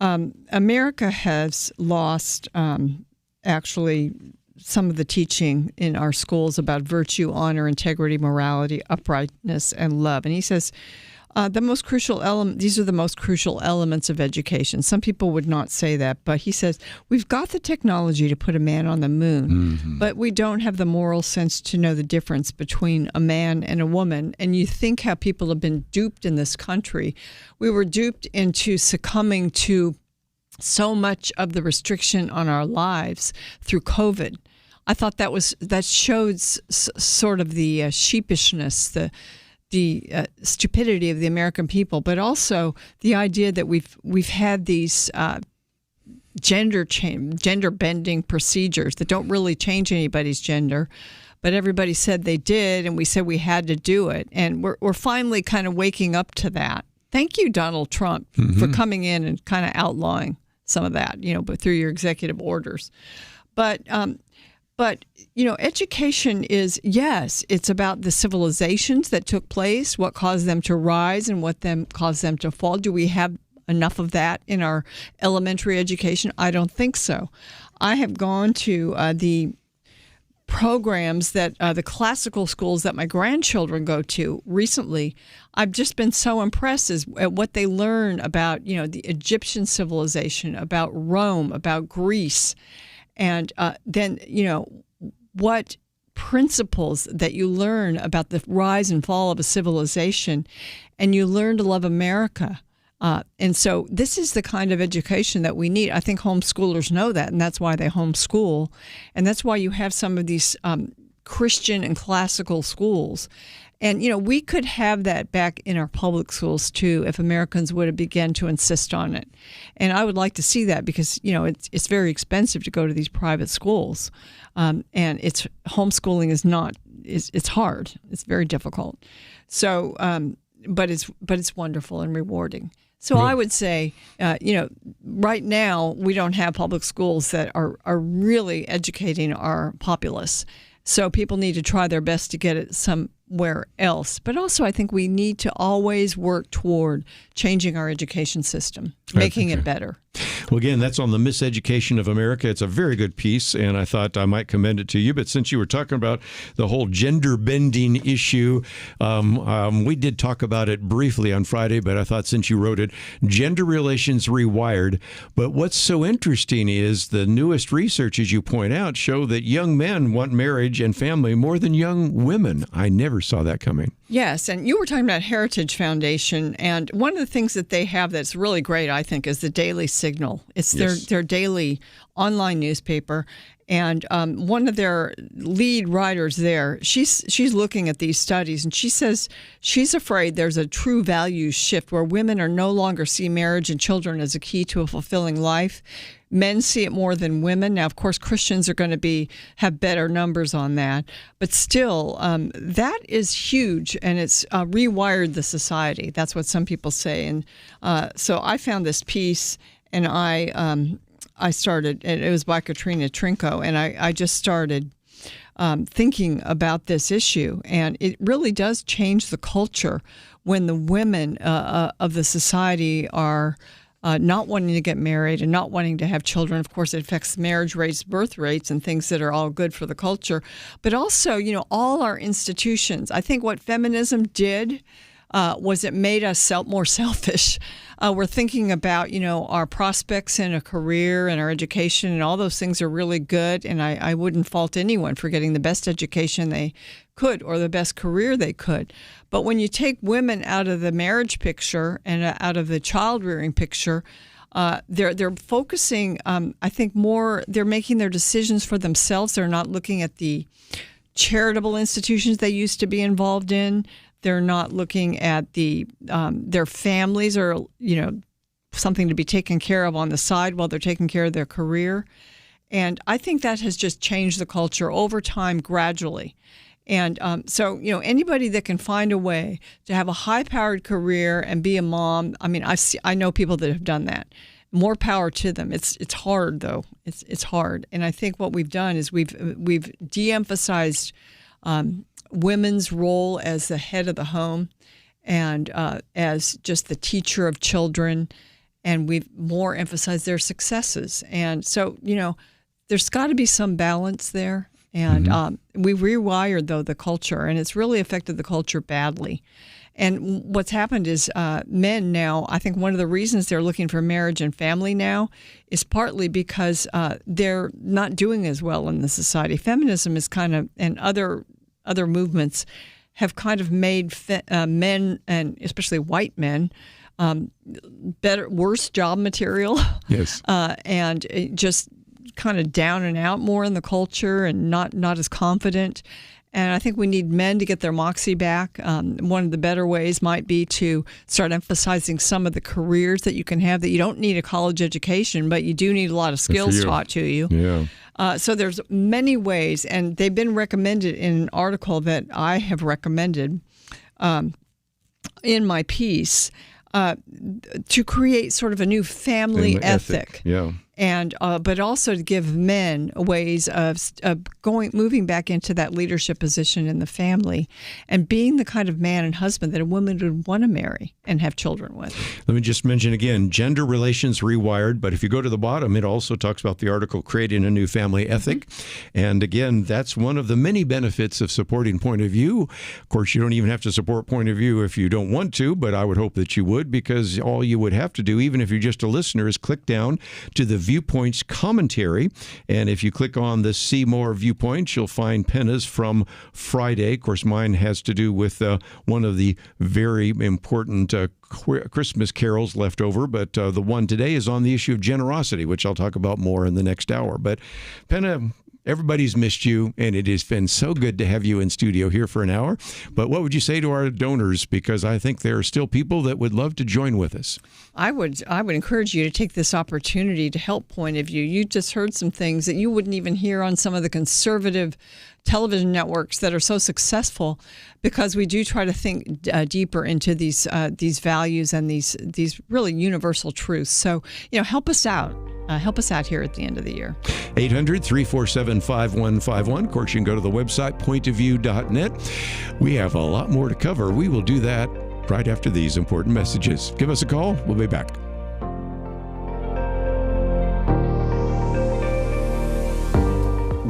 America has lost actually some of the teaching in our schools about virtue, honor, integrity, morality, uprightness, and love. And he says, the most crucial these are the most crucial elements of education. Some people would not say that, but he says, we've got the technology to put a man on the moon, but we don't have the moral sense to know the difference between a man and a woman. And you think how people have been duped in this country. We were duped into succumbing to so much of the restriction on our lives through COVID. I thought that showed sort of the sheepishness, the stupidity of the American people, but also the idea that we've had these gender bending procedures that don't really change anybody's gender, but everybody said they did, and we said we had to do it, and we're finally kind of waking up to that. Thank you, Donald Trump, for coming in and kind of outlawing some of that, but through your executive orders, But education is, yes, it's about the civilizations that took place, what caused them to rise and what caused them to fall. Do we have enough of that in our elementary education? I don't think so. I have gone to the programs that the classical schools that my grandchildren go to recently. I've just been so impressed at what they learn about, the Egyptian civilization, about Rome, about Greece. And then, what principles that you learn about the rise and fall of a civilization, and you learn to love America. And so this is the kind of education that we need. I think homeschoolers know that, and that's why they homeschool. And that's why you have some of these Christian and classical schools. And, we could have that back in our public schools, too, if Americans would have begun to insist on it. And I would like to see that because, it's very expensive to go to these private schools. And homeschooling it's hard. It's very difficult. So, but it's wonderful and rewarding. So I would say, right now we don't have public schools that are really educating our populace. So people need to try their best to get it somewhere else. But also I think we need to always work toward changing our education system, making it better. Well, again, that's on the Miseducation of America. It's a very good piece, and I thought I might commend it to you. But since you were talking about the whole gender-bending issue, we did talk about it briefly on Friday, but I thought since you wrote it, Gender Relations Rewired. But what's so interesting is the newest research, as you point out, show that young men want marriage and family more than young women. I never saw that coming. Yes, and you were talking about Heritage Foundation, and one of the things that they have that's really great, I think, is the Daily Signal. It's their daily online newspaper, And one of their lead writers there, she's looking at these studies, and she says she's afraid there's a true values shift where women are no longer see marriage and children as a key to a fulfilling life. Men see it more than women. Now, of course, Christians are going to have better numbers on that, but still, that is huge, and it's rewired the society. That's what some people say. And so I found this piece, and I started, and it was by Katrina Trinko, and I just started thinking about this issue. And it really does change the culture when the women of the society are not wanting to get married and not wanting to have children. Of course, it affects marriage rates, birth rates, and things that are all good for the culture. But also, all our institutions. I think what feminism did was it made us more selfish. We're thinking about, our prospects in a career and our education, and all those things are really good. And I wouldn't fault anyone for getting the best education they could or the best career they could. But when you take women out of the marriage picture and out of the child rearing picture, they're focusing, I think, more. They're making their decisions for themselves. They're not looking at the charitable institutions they used to be involved in. They're not looking at their families or, something to be taken care of on the side while they're taking care of their career. And I think that has just changed the culture over time gradually. And so, anybody that can find a way to have a high-powered career and be a mom, I know people that have done that. More power to them. It's hard, though. It's hard. And I think what we've done is we've de-emphasized women's role as the head of the home and as just the teacher of children, and we've more emphasized their successes. And so, there's got to be some balance there. And we've rewired, though, the culture, and it's really affected the culture badly. And what's happened is men now, I think one of the reasons they're looking for marriage and family now is partly because they're not doing as well in the society. Feminism is kind of, and other movements have kind of made men, and especially white men, worse job material. Yes. And just kind of down and out more in the culture and not as confident. And I think we need men to get their moxie back. One of the better ways might be to start emphasizing some of the careers that you can have, that you don't need a college education, but you do need a lot of skills taught to you. Yeah. So there's many ways, and they've been recommended in an article that I have recommended in my piece to create sort of a new family ethic. Yeah. And but also to give men ways of moving back into that leadership position in the family and being the kind of man and husband that a woman would want to marry and have children with. Let me just mention again, gender relations rewired. But if you go to the bottom, it also talks about the article creating a new family ethic. And again, that's one of the many benefits of supporting Point of View. Of course, you don't even have to support Point of View if you don't want to, but I would hope that you would, because all you would have to do, even if you're just a listener, is click down to the Viewpoints commentary. And if you click on the See More Viewpoints, you'll find Penna's from Friday. Of course, mine has to do with one of the very important Christmas carols left over, but the one today is on the issue of generosity, which I'll talk about more in the next hour. But Penna, everybody's missed you, and it has been so good to have you in studio here for an hour. But what would you say to our donors? Because I think there are still people that would love to join with us. I would encourage you to take this opportunity to help Point of View. You just heard some things that you wouldn't even hear on some of the conservative television networks that are so successful, because we do try to think deeper into these values and these really universal truths. So, help us out. Help us out here at the end of the year. 800-347-5151. Of course, you can go to the website, pointofview.net. We have a lot more to cover. We will do that right after these important messages. Give us a call. We'll be back.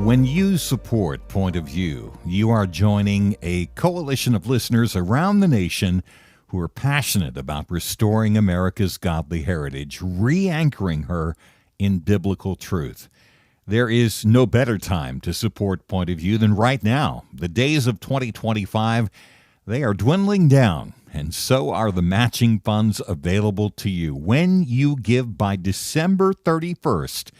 When you support Point of View, you are joining a coalition of listeners around the nation who are passionate about restoring America's godly heritage, re-anchoring her in biblical truth. There is no better time to support Point of View than right now. The days of 2025, they are dwindling down, and so are the matching funds available to you. When you give by December 31st,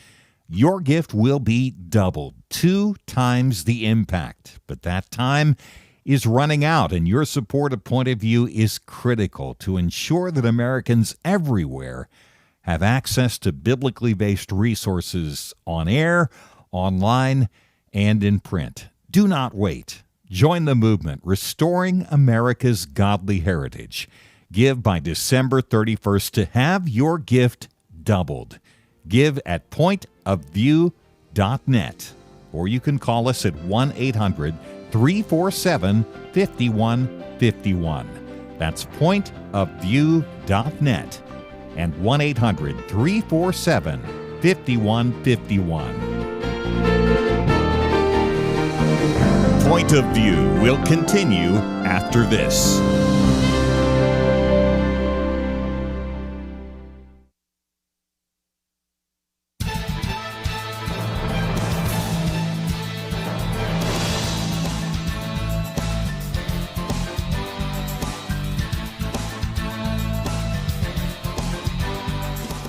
your gift will be doubled, 2 times the impact. But that time is running out, and your support of Point of View is critical to ensure that Americans everywhere have access to biblically based resources on air, online, and in print. Do not wait. Join the movement, Restoring America's Godly Heritage. Give by December 31st to have your gift doubled. Give at pointofview.net, or you can call us at 1-800-347-5151. That's pointofview.net and 1-800-347-5151. Point of View will continue after this.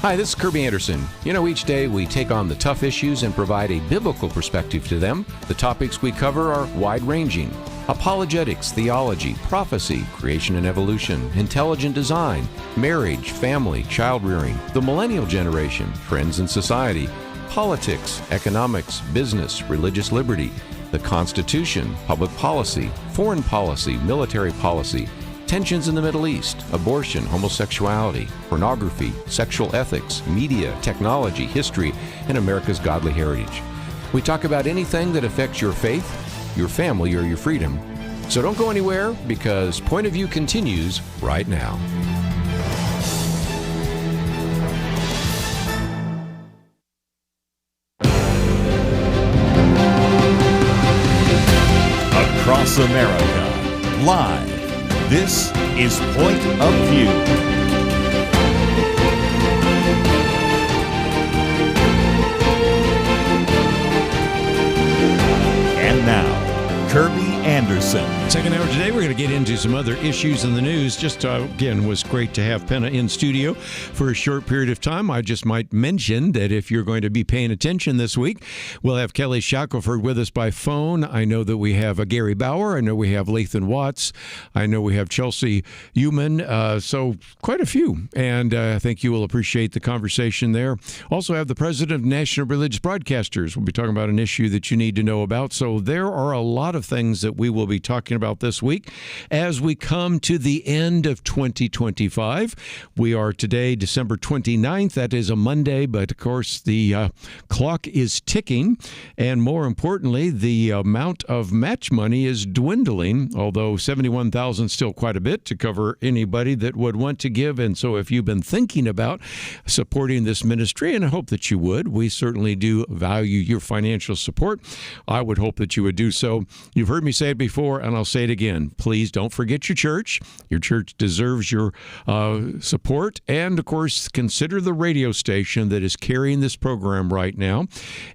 Hi, this is Kerby Anderson. You know, each day we take on the tough issues and provide a biblical perspective to them. The topics we cover are wide-ranging: apologetics, theology, prophecy, creation and evolution, intelligent design, marriage, family, child-rearing, the millennial generation, trends in society, politics, economics, business, religious liberty, the Constitution, public policy, foreign policy, military policy, tensions in the Middle East, abortion, homosexuality, pornography, sexual ethics, media, technology, history, and America's godly heritage. We talk about anything that affects your faith, your family, or your freedom. So don't go anywhere, because Point of View continues right now. Across America, live. This is Point of View. And now, Kerby Anderson. Second hour today, we're going to get into some other issues in the news. Just again, was great to have Penna in studio for a short period of time. I just might mention that if you're going to be paying attention this week, we'll have Kelly Shackelford with us by phone. I know that we have Gary Bauer. I know we have Lathan Watts. I know we have Chelsea Human. So quite a few. And I think you will appreciate the conversation there. Also have the president of National Religious Broadcasters. We'll be talking about an issue that you need to know about. So there are a lot of things that we will be talking about this week as we come to the end of 2025. We are today December 29th. That is a Monday, but of course the clock is ticking, and more importantly, the amount of match money is dwindling, although $71,000 is still quite a bit to cover anybody that would want to give. And so if you've been thinking about supporting this ministry, and I hope that you would, we certainly do value your financial support. I would hope that you would do so. You've heard me say it before, and I'll say it again. Please don't forget your church. Your church deserves your support. And, of course, consider the radio station that is carrying this program right now.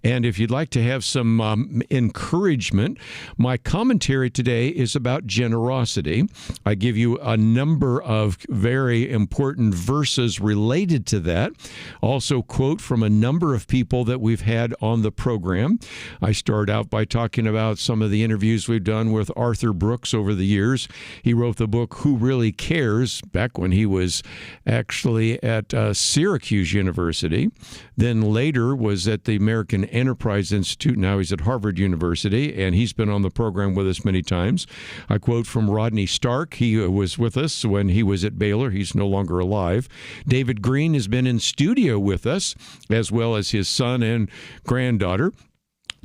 And if you'd like to have some encouragement, my commentary today is about generosity. I give you a number of very important verses related to that. Also quote from a number of people that we've had on the program. I start out by talking about some of the interviews we've done with Arthur Brooks over the years. He wrote the book Who Really Cares back when he was actually at Syracuse University. Then later was at the American Enterprise Institute. Now he's at Harvard University, and he's been on the program with us many times. I quote from Rodney Stark. He was with us when he was at Baylor. He's no longer alive. David Green has been in studio with us, as well as his son and granddaughter.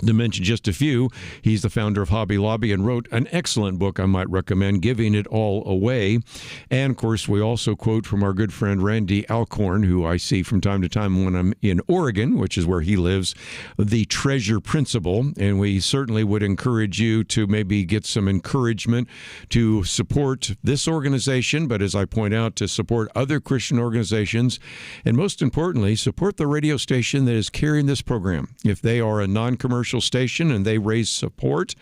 To mention just a few, he's the founder of Hobby Lobby and wrote an excellent book I might recommend, Giving It All Away. And, of course, we also quote from our good friend Randy Alcorn, who I see from time to time when I'm in Oregon, which is where he lives, the treasure principle. And we certainly would encourage you to maybe get some encouragement to support this organization, but as I point out, to support other Christian organizations, and most importantly, support the radio station that is carrying this program. If they are a non-commercial station and they raise support,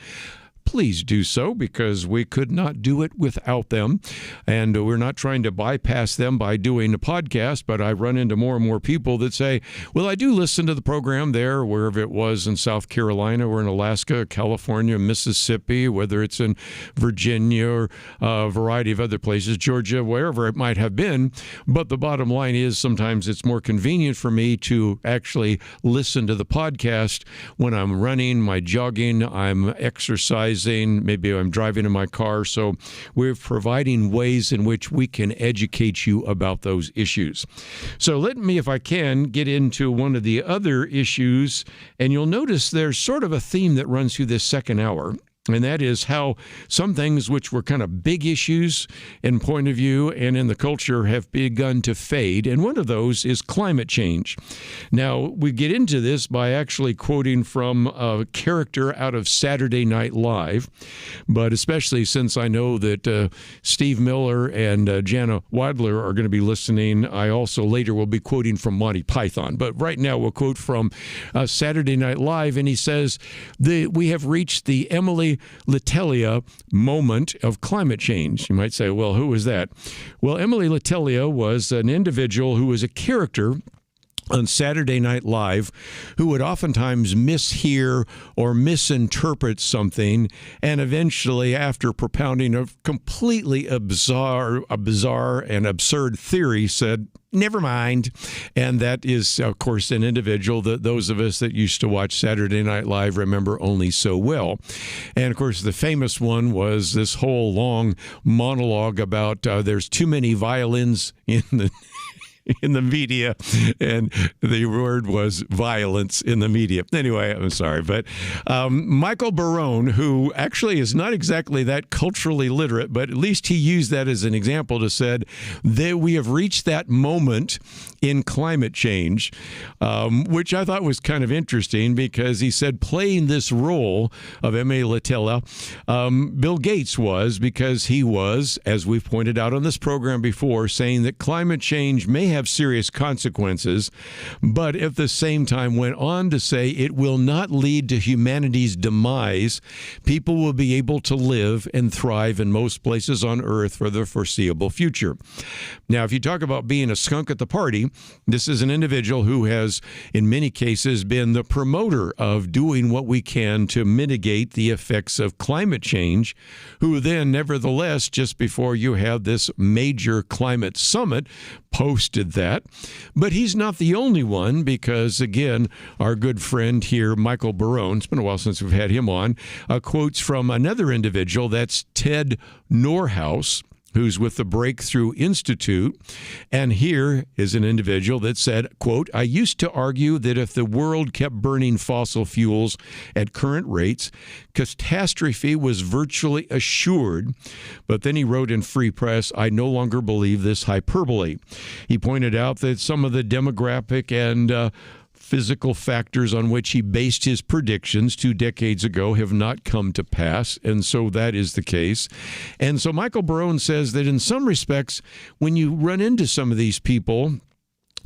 please do so, because we could not do it without them. And we're not trying to bypass them by doing a podcast, but I run into more and more people that say, well, I do listen to the program there, wherever it was in South Carolina or in Alaska, California, Mississippi, whether it's in Virginia or a variety of other places, Georgia, wherever it might have been. But the bottom line is sometimes it's more convenient for me to actually listen to the podcast when I'm running, my jogging, I'm exercising, maybe I'm driving in my car. So we're providing ways in which we can educate you about those issues. So let me, if I can, get into one of the other issues, and you'll notice there's sort of a theme that runs through this second hour. And that is how some things which were kind of big issues in point of view and in the culture have begun to fade. And one of those is climate change. Now, we get into this by actually quoting from a character out of Saturday Night Live, but especially since I know that Steve Miller and Jana Wadler are going to be listening, I also later will be quoting from Monty Python. But right now we'll quote from Saturday Night Live, and he says, we have reached the Emily Letelier moment of climate change. You might say, well, who was that? Well, Emily Letelier was an individual who was a character on Saturday Night Live who would oftentimes mishear or misinterpret something, and eventually, after propounding a completely bizarre and absurd theory, said, never mind. And that is, of course, an individual that those of us that used to watch Saturday Night Live remember only so well. And, of course, the famous one was this whole long monologue about there's too many violins in the media, and the word was violence in the media. Anyway, I'm sorry, but Michael Barone, who actually is not exactly that culturally literate, but at least he used that as an example to said that we have reached that moment in climate change, which I thought was kind of interesting, because he said playing this role of Emily Letelier, Bill Gates was, because he was, as we've pointed out on this program before, saying that climate change may have serious consequences, but at the same time went on to say it will not lead to humanity's demise. People will be able to live and thrive in most places on Earth for the foreseeable future. Now, if you talk about being a skunk at the party, this is an individual who has, in many cases, been the promoter of doing what we can to mitigate the effects of climate change, who then, nevertheless, just before you had this major climate summit, posted that. But he's not the only one, because, again, our good friend here, Michael Barone, it's been a while since we've had him on, quotes from another individual, that's Ted Norhaus, who's with the Breakthrough Institute. And here is an individual that said, quote, I used to argue that if the world kept burning fossil fuels at current rates, catastrophe was virtually assured. But then he wrote in Free Press, I no longer believe this hyperbole. He pointed out that some of the demographic and physical factors on which he based his predictions 2 decades ago have not come to pass, and so that is the case. And so Michael Barone says that in some respects, when you run into some of these people,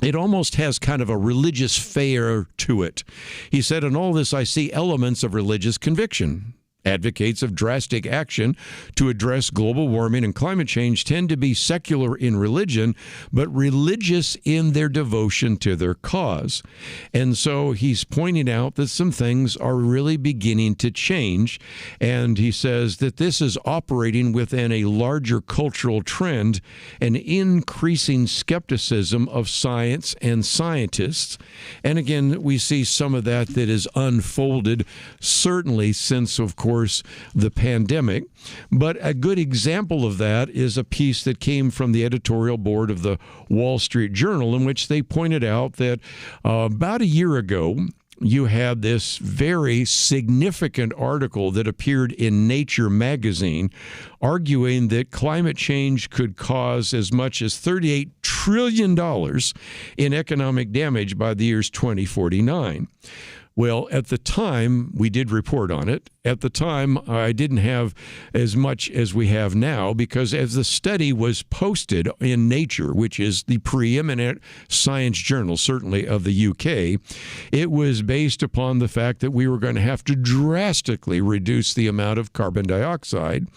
it almost has kind of a religious flair to it. He said, in all this, I see elements of religious conviction. Advocates of drastic action to address global warming and climate change tend to be secular in religion, but religious in their devotion to their cause. And so he's pointing out that some things are really beginning to change. And he says that this is operating within a larger cultural trend, an increasing skepticism of science and scientists. And again, we see some of that is unfolded, certainly since, of course, the pandemic. But a good example of that is a piece that came from the editorial board of the Wall Street Journal, in which they pointed out that about a year ago, you had this very significant article that appeared in Nature magazine arguing that climate change could cause as much as $38 trillion in economic damage by the years 2049. Well, at the time, we did report on it. At the time, I didn't have as much as we have now because as the study was posted in Nature, which is the preeminent science journal, certainly of the UK, it was based upon the fact that we were going to have to drastically reduce the amount of carbon dioxide.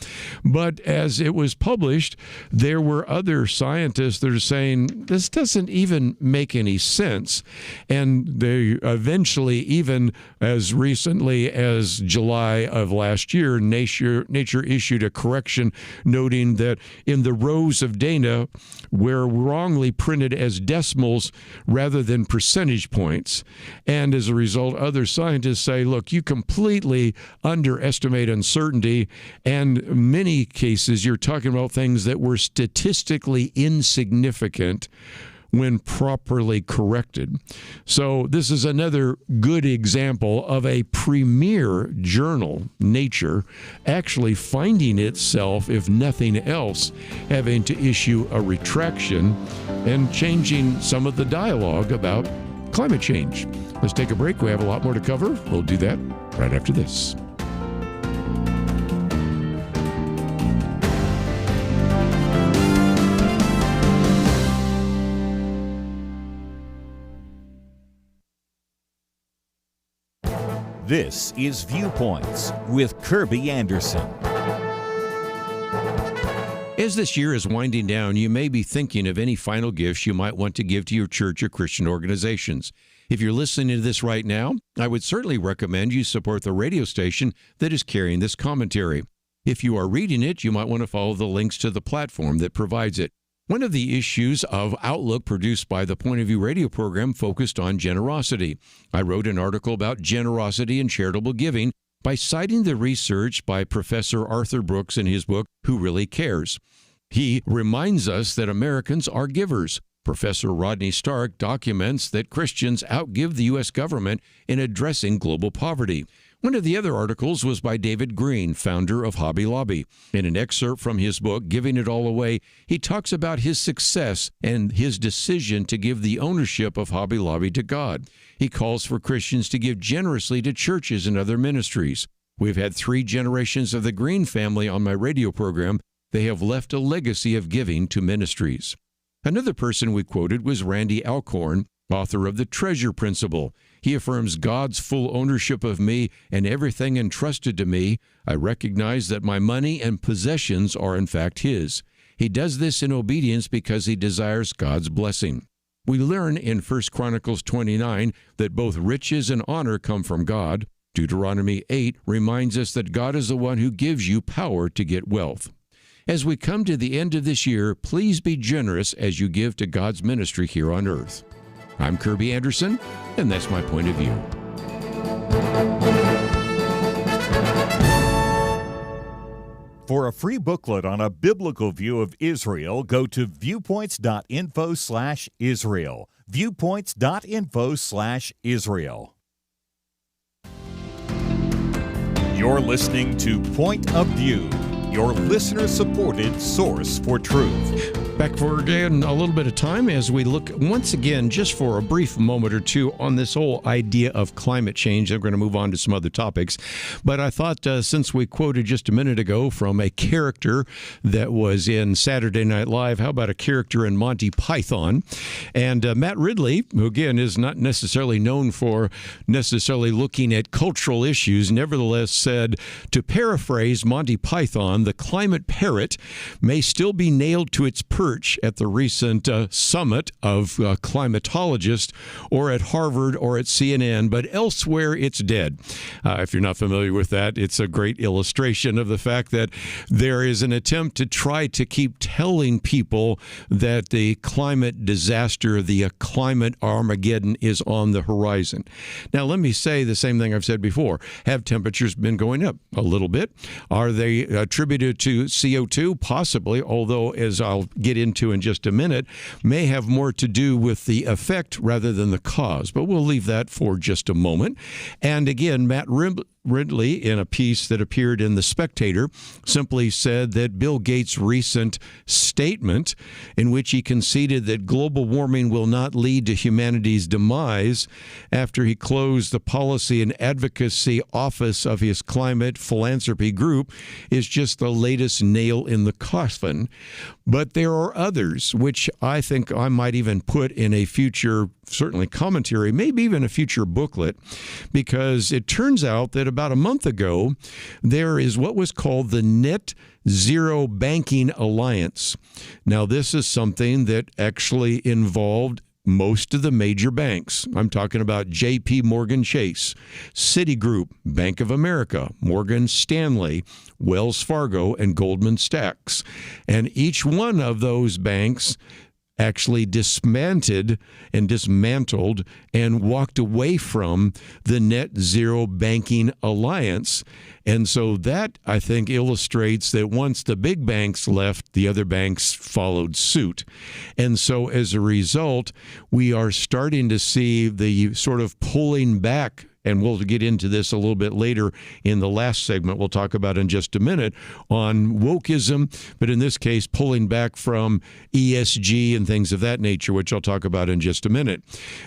But as it was published, there were other scientists that are saying, this doesn't even make any sense. And they eventually, even as recently as July of last year, Nature issued a correction noting that in the rows of data were wrongly printed as decimals rather than percentage points. And as a result, other scientists say, look, you completely underestimate uncertainty. And in many cases, you're talking about things that were statistically insignificant when properly corrected. So this is another good example of a premier journal, Nature, actually finding itself, if nothing else, having to issue a retraction and changing some of the dialogue about climate change. Let's take a break. We have a lot more to cover. We'll do that right after this. This is Viewpoints with Kerby Anderson. As this year is winding down, you may be thinking of any final gifts you might want to give to your church or Christian organizations. If you're listening to this right now, I would certainly recommend you support the radio station that is carrying this commentary. If you are reading it, you might want to follow the links to the platform that provides it. One of the issues of Outlook produced by the Point of View radio program focused on generosity. I wrote an article about generosity and charitable giving by citing the research by Professor Arthur Brooks in his book, Who Really Cares? He reminds us that Americans are givers. Professor Rodney Stark documents that Christians outgive the U.S. government in addressing global poverty. One of the other articles was by David Green, founder of Hobby Lobby. In an excerpt from his book, Giving It All Away, he talks about his success and his decision to give the ownership of Hobby Lobby to God. He calls for Christians to give generously to churches and other ministries. We've had 3 generations of the Green family on my radio program. They have left a legacy of giving to ministries. Another person we quoted was Randy Alcorn, author of The Treasure Principle. He affirms God's full ownership of me and everything entrusted to me. I recognize that my money and possessions are in fact His. He does this in obedience because he desires God's blessing. We learn in 1 Chronicles 29 that both riches and honor come from God. Deuteronomy 8 reminds us that God is the one who gives you power to get wealth. As we come to the end of this year, please be generous as you give to God's ministry here on earth. I'm Kerby Anderson, and that's my point of view. For a free booklet on a biblical view of Israel, go to viewpoints.info/Israel. Viewpoints.info/Israel. You're listening to Point of View, your listener-supported source for truth. Back for again a little bit of time as we look once again, just for a brief moment or two, on this whole idea of climate change. I'm going to move on to some other topics. But I thought since we quoted just a minute ago from a character that was in Saturday Night Live, how about a character in Monty Python? And Matt Ridley, who again is not necessarily known for necessarily looking at cultural issues, nevertheless said, to paraphrase Monty Python, the climate parrot may still be nailed to its perch at the recent summit of climatologists or at Harvard or at CNN, but elsewhere it's dead. If you're not familiar with that, it's a great illustration of the fact that there is an attempt to try to keep telling people that the climate disaster, the climate Armageddon is on the horizon. Now, let me say the same thing I've said before. Have temperatures been going up a little bit? Are they attributed to CO2? Possibly, although, as I'll get into in just a minute, may have more to do with the effect rather than the cause. But we'll leave that for just a moment. And again, Matt Ridley, in a piece that appeared in The Spectator, simply said that Bill Gates' recent statement, in which he conceded that global warming will not lead to humanity's demise after he closed the policy and advocacy office of his climate philanthropy group, is just the latest nail in the coffin. But there are others, which I think I might even put in a future, certainly commentary, maybe even a future booklet, because it turns out that about a month ago, there is what was called the Net Zero Banking Alliance. Now, this is something that actually involved most of the major banks. I'm talking about J.P. Morgan Chase, Citigroup, Bank of America, Morgan Stanley, Wells Fargo, and Goldman Sachs. And each one of those banks actually dismantled and walked away from the Net Zero Banking Alliance. And so that, I think, illustrates that once the big banks left, the other banks followed suit. And so as a result, we are starting to see the sort of pulling back, and we'll get into this a little bit later in the last segment we'll talk about in just a minute, on wokeism, but in this case, pulling back from ESG and things of that nature, which I'll talk about in just a minute.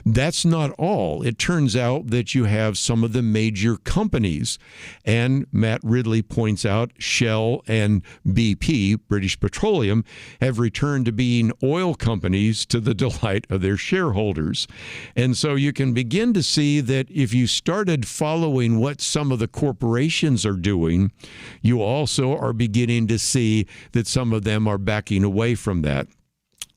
That's not all. It turns out that you have some of the major companies, and Matt Ridley points out Shell and BP, British Petroleum, have returned to being oil companies to the delight of their shareholders. And so you can begin to see that if you started following what some of the corporations are doing, you also are beginning to see that some of them are backing away from that.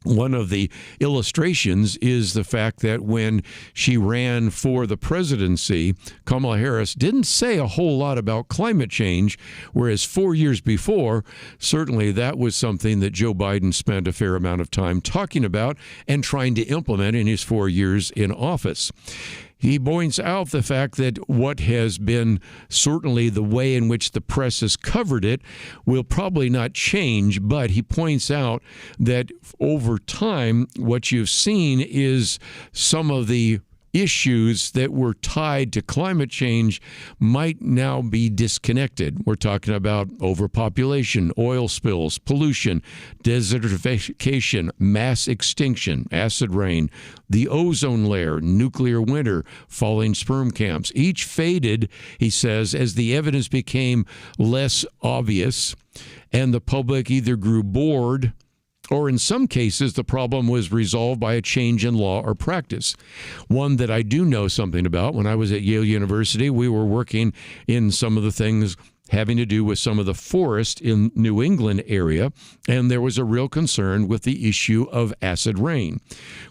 One of the illustrations is the fact that when she ran for the presidency, Kamala Harris didn't say a whole lot about climate change, whereas 4 years before, certainly that was something that Joe Biden spent a fair amount of time talking about and trying to implement in his 4 years in office. He points out the fact that what has been certainly the way in which the press has covered it will probably not change, but he points out that over time, what you've seen is some of the issues that were tied to climate change might now be disconnected. We're talking about overpopulation, oil spills, pollution, desertification, mass extinction, acid rain, the ozone layer, nuclear winter, falling sperm camps. Each faded, he says, as the evidence became less obvious and the public either grew bored or in some cases, the problem was resolved by a change in law or practice. One that I do know something about, when I was at Yale University, we were working in some of the things having to do with some of the forest in New England area, and there was a real concern with the issue of acid rain.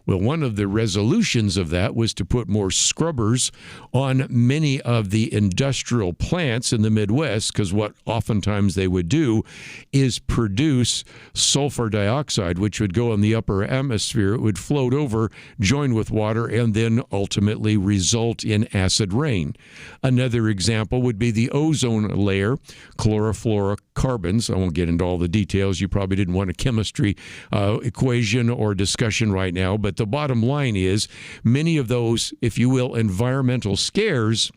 Well, one of the resolutions of that was to put more scrubbers on many of the industrial plants in the Midwest, because what oftentimes they would do is produce sulfur dioxide, which would go in the upper atmosphere. It would float over, join with water, and then ultimately result in acid rain. Another example would be the ozone layer, chlorofluorocarbons. I won't get into all the details. You probably didn't want a chemistry equation or discussion right now, but the bottom line is many of those, if you will, environmental scares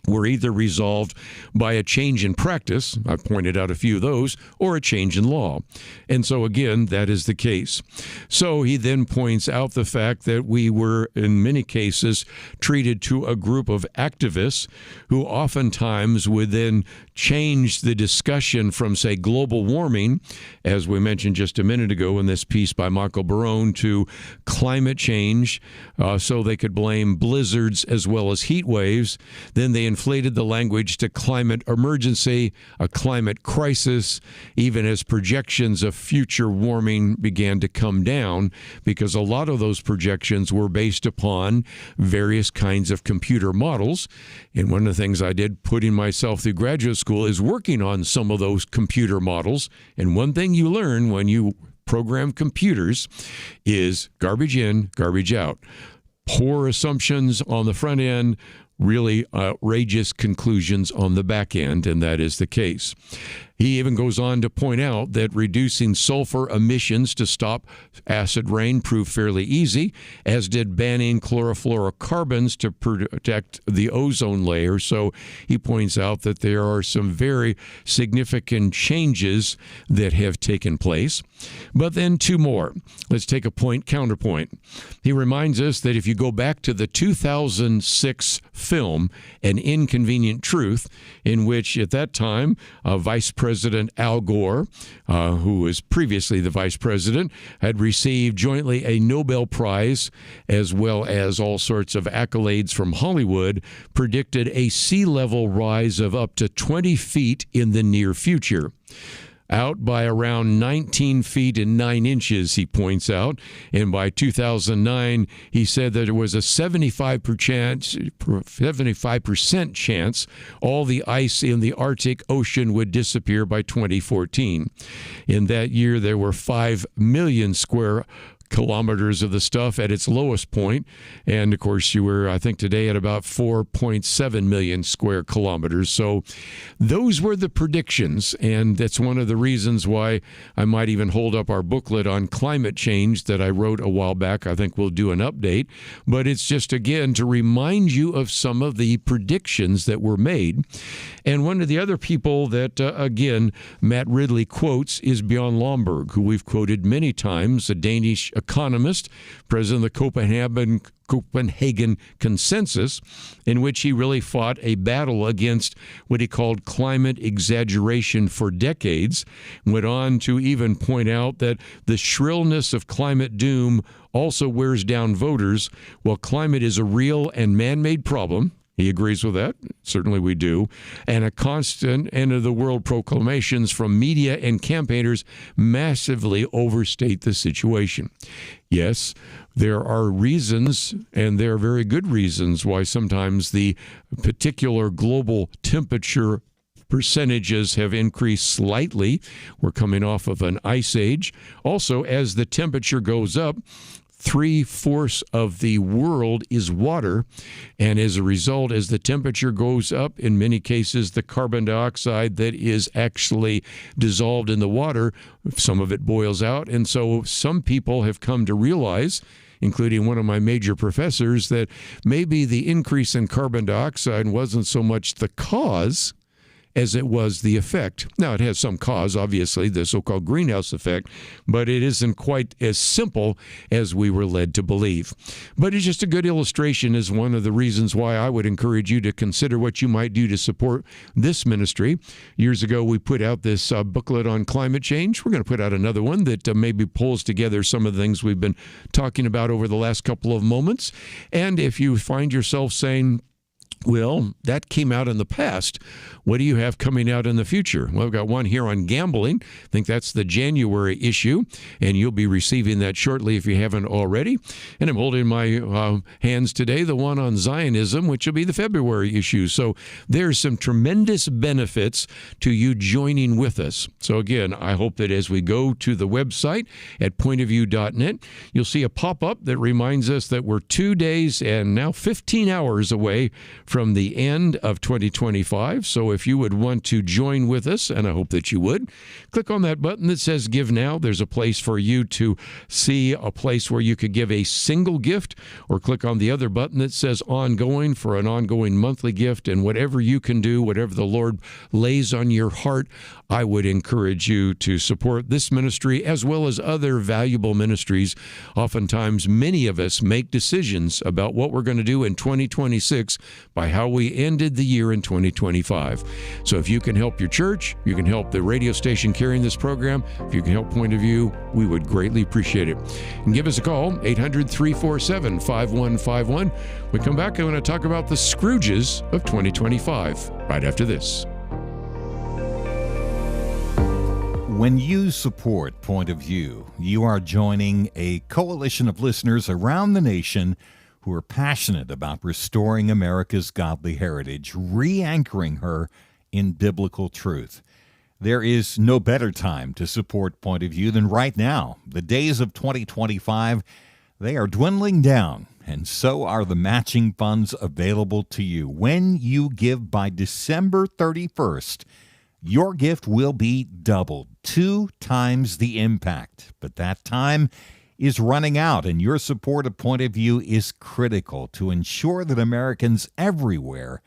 were either resolved by a change in practice, I've pointed out a few of those, or a change in law. And so again, that is the case. So he then points out the fact that we were, in many cases, treated to a group of activists who oftentimes would then change the discussion from, say, global warming, as we mentioned just a minute ago in this piece by Michael Barone, to climate change, so they could blame blizzards as well as heat waves. Then they inflated the language to climate emergency, a climate crisis, even as projections of future warming began to come down, because a lot of those projections were based upon various kinds of computer models. And one of the things I did putting myself through graduate school is working on some of those computer models. And one thing you learn when you program computers is garbage in, garbage out. Poor assumptions on the front end, really outrageous conclusions on the back end, and that is the case. He even goes on to point out that reducing sulfur emissions to stop acid rain proved fairly easy, as did banning chlorofluorocarbons to protect the ozone layer. So he points out that there are some very significant changes that have taken place. But then two more. Let's take a counterpoint. He reminds us that if you go back to the 2006 film, An Inconvenient Truth, in which at that time Vice President Al Gore, who was previously the vice president, had received jointly a Nobel Prize as well as all sorts of accolades from Hollywood, predicted a sea level rise of up to 20 feet in the near future. Out by around 19 feet and 9 inches, he points out. And by 2009, he said that there was a 75% chance all the ice in the Arctic Ocean would disappear by 2014. In that year, there were 5 million square kilometers of the stuff at its lowest point. And of course, you were, I think, today at about 4.7 million square kilometers. So those were the predictions. And that's one of the reasons why I might even hold up our booklet on climate change that I wrote a while back. I think we'll do an update. But it's just, again, to remind you of some of the predictions that were made. And one of the other people that, again, Matt Ridley quotes is Bjorn Lomborg, who we've quoted many times, a Danish economist, president of the Copenhagen Consensus, in which he really fought a battle against what he called climate exaggeration for decades, went on to even point out that the shrillness of climate doom also wears down voters. While climate is a real and man-made problem, he agrees with that. Certainly we do. And a constant end-of-the-world proclamations from media and campaigners massively overstate the situation. Yes, there are reasons, and there are very good reasons, why sometimes the particular global temperature percentages have increased slightly. We're coming off of an ice age. Also, as the temperature goes up, 3/4 of the world is water, and as a result, as the temperature goes up, in many cases, the carbon dioxide that is actually dissolved in the water, some of it boils out, and so some people have come to realize, including one of my major professors, that maybe the increase in carbon dioxide wasn't so much the cause as it was the effect. Now, it has some cause, obviously, the so-called greenhouse effect, but it isn't quite as simple as we were led to believe. But it's just a good illustration, is one of the reasons why I would encourage you to consider what you might do to support this ministry. Years ago, we put out this booklet on climate change. We're going to put out another one that maybe pulls together some of the things we've been talking about over the last couple of moments. And if you find yourself saying, well, that came out in the past, what do you have coming out in the future? Well, I've got one here on gambling. I think that's the January issue, and you'll be receiving that shortly if you haven't already. And I'm holding in my hands today the one on Zionism, which will be the February issue. So there's some tremendous benefits to you joining with us. So again, I hope that as we go to the website at pointofview.net, you'll see a pop-up that reminds us that we're 2 days and now 15 hours away from the end of 2025. So if you would want to join with us, and I hope that you would, click on that button that says Give Now. There's a place for you to see a place where you could give a single gift, or click on the other button that says Ongoing for an ongoing monthly gift. And whatever you can do, whatever the Lord lays on your heart, I would encourage you to support this ministry as well as other valuable ministries. Oftentimes, many of us make decisions about what we're going to do in 2026 by how we ended the year in 2025. So if you can help your church, you can help the radio station carrying this program, if you can help Point of View, we would greatly appreciate it. And give us a call, 800-347-5151. We come back, I'm going to talk about the Scrooges of 2025 right after this. When you support Point of View, you are joining a coalition of listeners around the nation who are passionate about restoring America's godly heritage, re-anchoring her in biblical truth. There is no better time to support Point of View than right now. The days of 2025, they are dwindling down, and so are the matching funds available to you. When you give by December 31st, your gift will be doubled, 2 times the impact. But that time is running out, and your support of Point of View is critical to ensure that Americans everywhere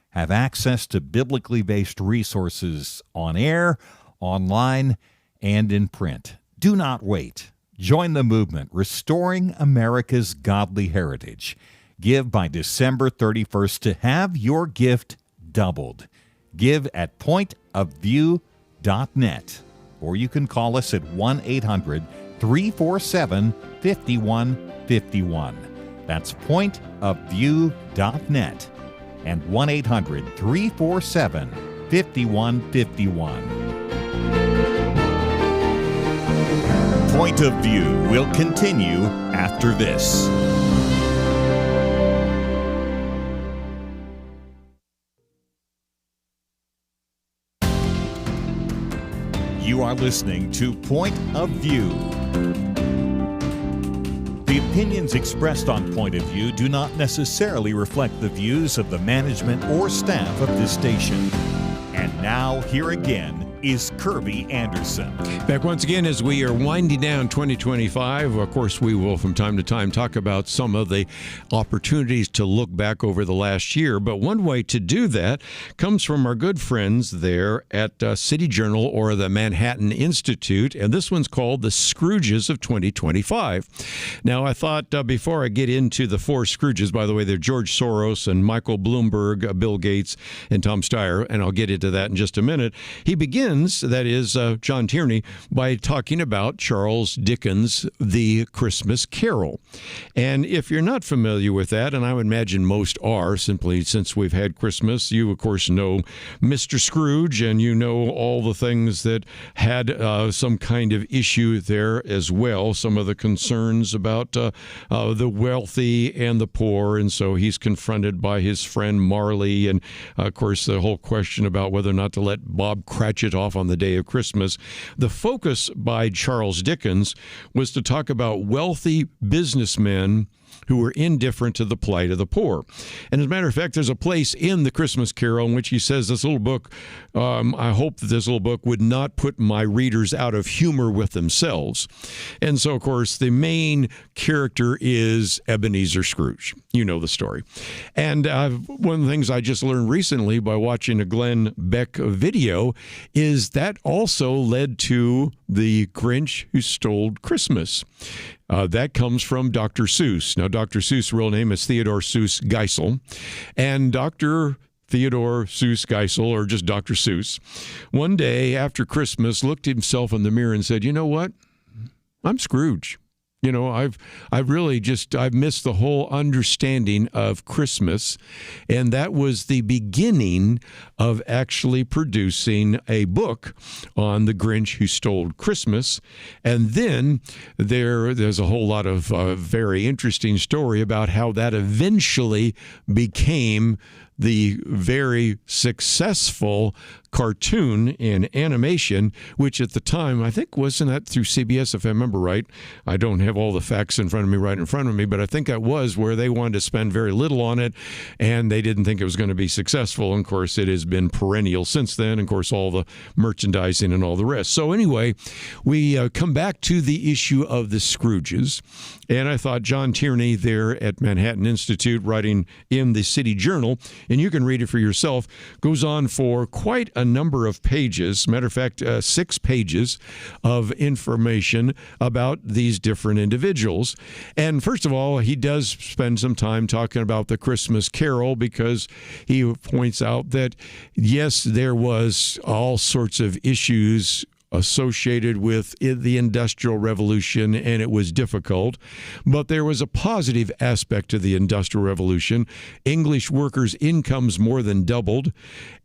have access to biblically based resources on air, online, and in print. Do not wait. Join the movement, Restoring America's Godly Heritage. Give by December 31st to have your gift doubled. Give at pointofview.net, or you can call us at 1-800-347-5151. That's pointofview.net and 1-800-347-5151. Point of View will continue after this. You are listening to Point of View. The opinions expressed on Point of View do not necessarily reflect the views of the management or staff of this station. And now, here again is Kerby Anderson. Back once again as we are winding down 2025. Of course, we will from time to time talk about some of the opportunities to look back over the last year. But one way to do that comes from our good friends there at City Journal or the Manhattan Institute. And this one's called The Scrooges of 2025. Now, I thought before I get into the 4 Scrooges, by the way, they're George Soros and Michael Bloomberg, Bill Gates, and Tom Steyer, and I'll get into that in just a minute. He begins, that is John Tierney, by talking about Charles Dickens' The Christmas Carol. And if you're not familiar with that, and I would imagine most are, simply since we've had Christmas, you, of course, know Mr. Scrooge, and you know all the things that had some kind of issue there as well, some of the concerns about the wealthy and the poor, and so he's confronted by his friend Marley, and, of course, the whole question about whether or not to let Bob Cratchit off on the day of Christmas. The focus by Charles Dickens was to talk about wealthy businessmen who were indifferent to the plight of the poor. And as a matter of fact, there's a place in The Christmas Carol in which he says this little book, I hope that this little book would not put my readers out of humor with themselves. And so, of course, the main character is Ebenezer Scrooge. You know the story. And one of the things I just learned recently by watching a Glenn Beck video is that also led to The Grinch Who Stole Christmas. That comes from Dr. Seuss. Now, Dr. Seuss' real name is Theodore Seuss Geisel, and Dr. Theodore Seuss Geisel, or just Dr. Seuss, one day after Christmas looked at himself in the mirror and said, "You know what? I'm Scrooge. You know, I've missed the whole understanding of Christmas." And that was the beginning of actually producing a book on The Grinch Who Stole Christmas. And then there's a whole lot of very interesting story about how that eventually became the very successful cartoon in animation, which at the time, I think, wasn't that through CBS, if I remember right. I don't have all the facts in front of me, but I think that was where they wanted to spend very little on it, and they didn't think it was going to be successful. And of course, it has been perennial since then, and of course, all the merchandising and all the rest. So anyway, we come back to the issue of the Scrooges, and I thought John Tierney there at Manhattan Institute, writing in the City Journal, and you can read it for yourself, goes on for quite a number of pages, matter of fact, 6 pages of information about these different individuals. And first of all, he does spend some time talking about the Christmas Carol, because he points out that, yes, there was all sorts of issues associated with the Industrial Revolution, and it was difficult. But there was a positive aspect to the Industrial Revolution. English workers' incomes more than doubled.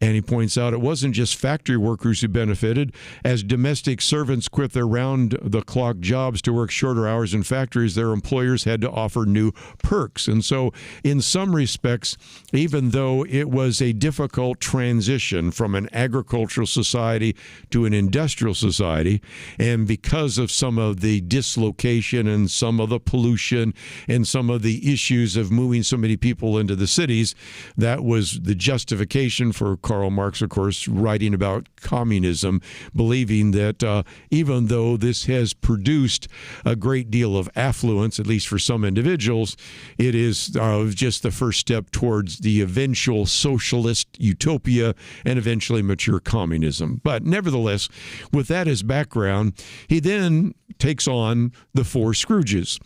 And he points out it wasn't just factory workers who benefited. As domestic servants quit their round-the-clock jobs to work shorter hours in factories, their employers had to offer new perks. And so, in some respects, even though it was a difficult transition from an agricultural society to an industrial society. And because of some of the dislocation and some of the pollution and some of the issues of moving so many people into the cities, that was the justification for Karl Marx, of course, writing about communism, believing that even though this has produced a great deal of affluence, at least for some individuals, it is just the first step towards the eventual socialist utopia and eventually mature communism. But nevertheless, with that as background, he then takes on the four Scrooges.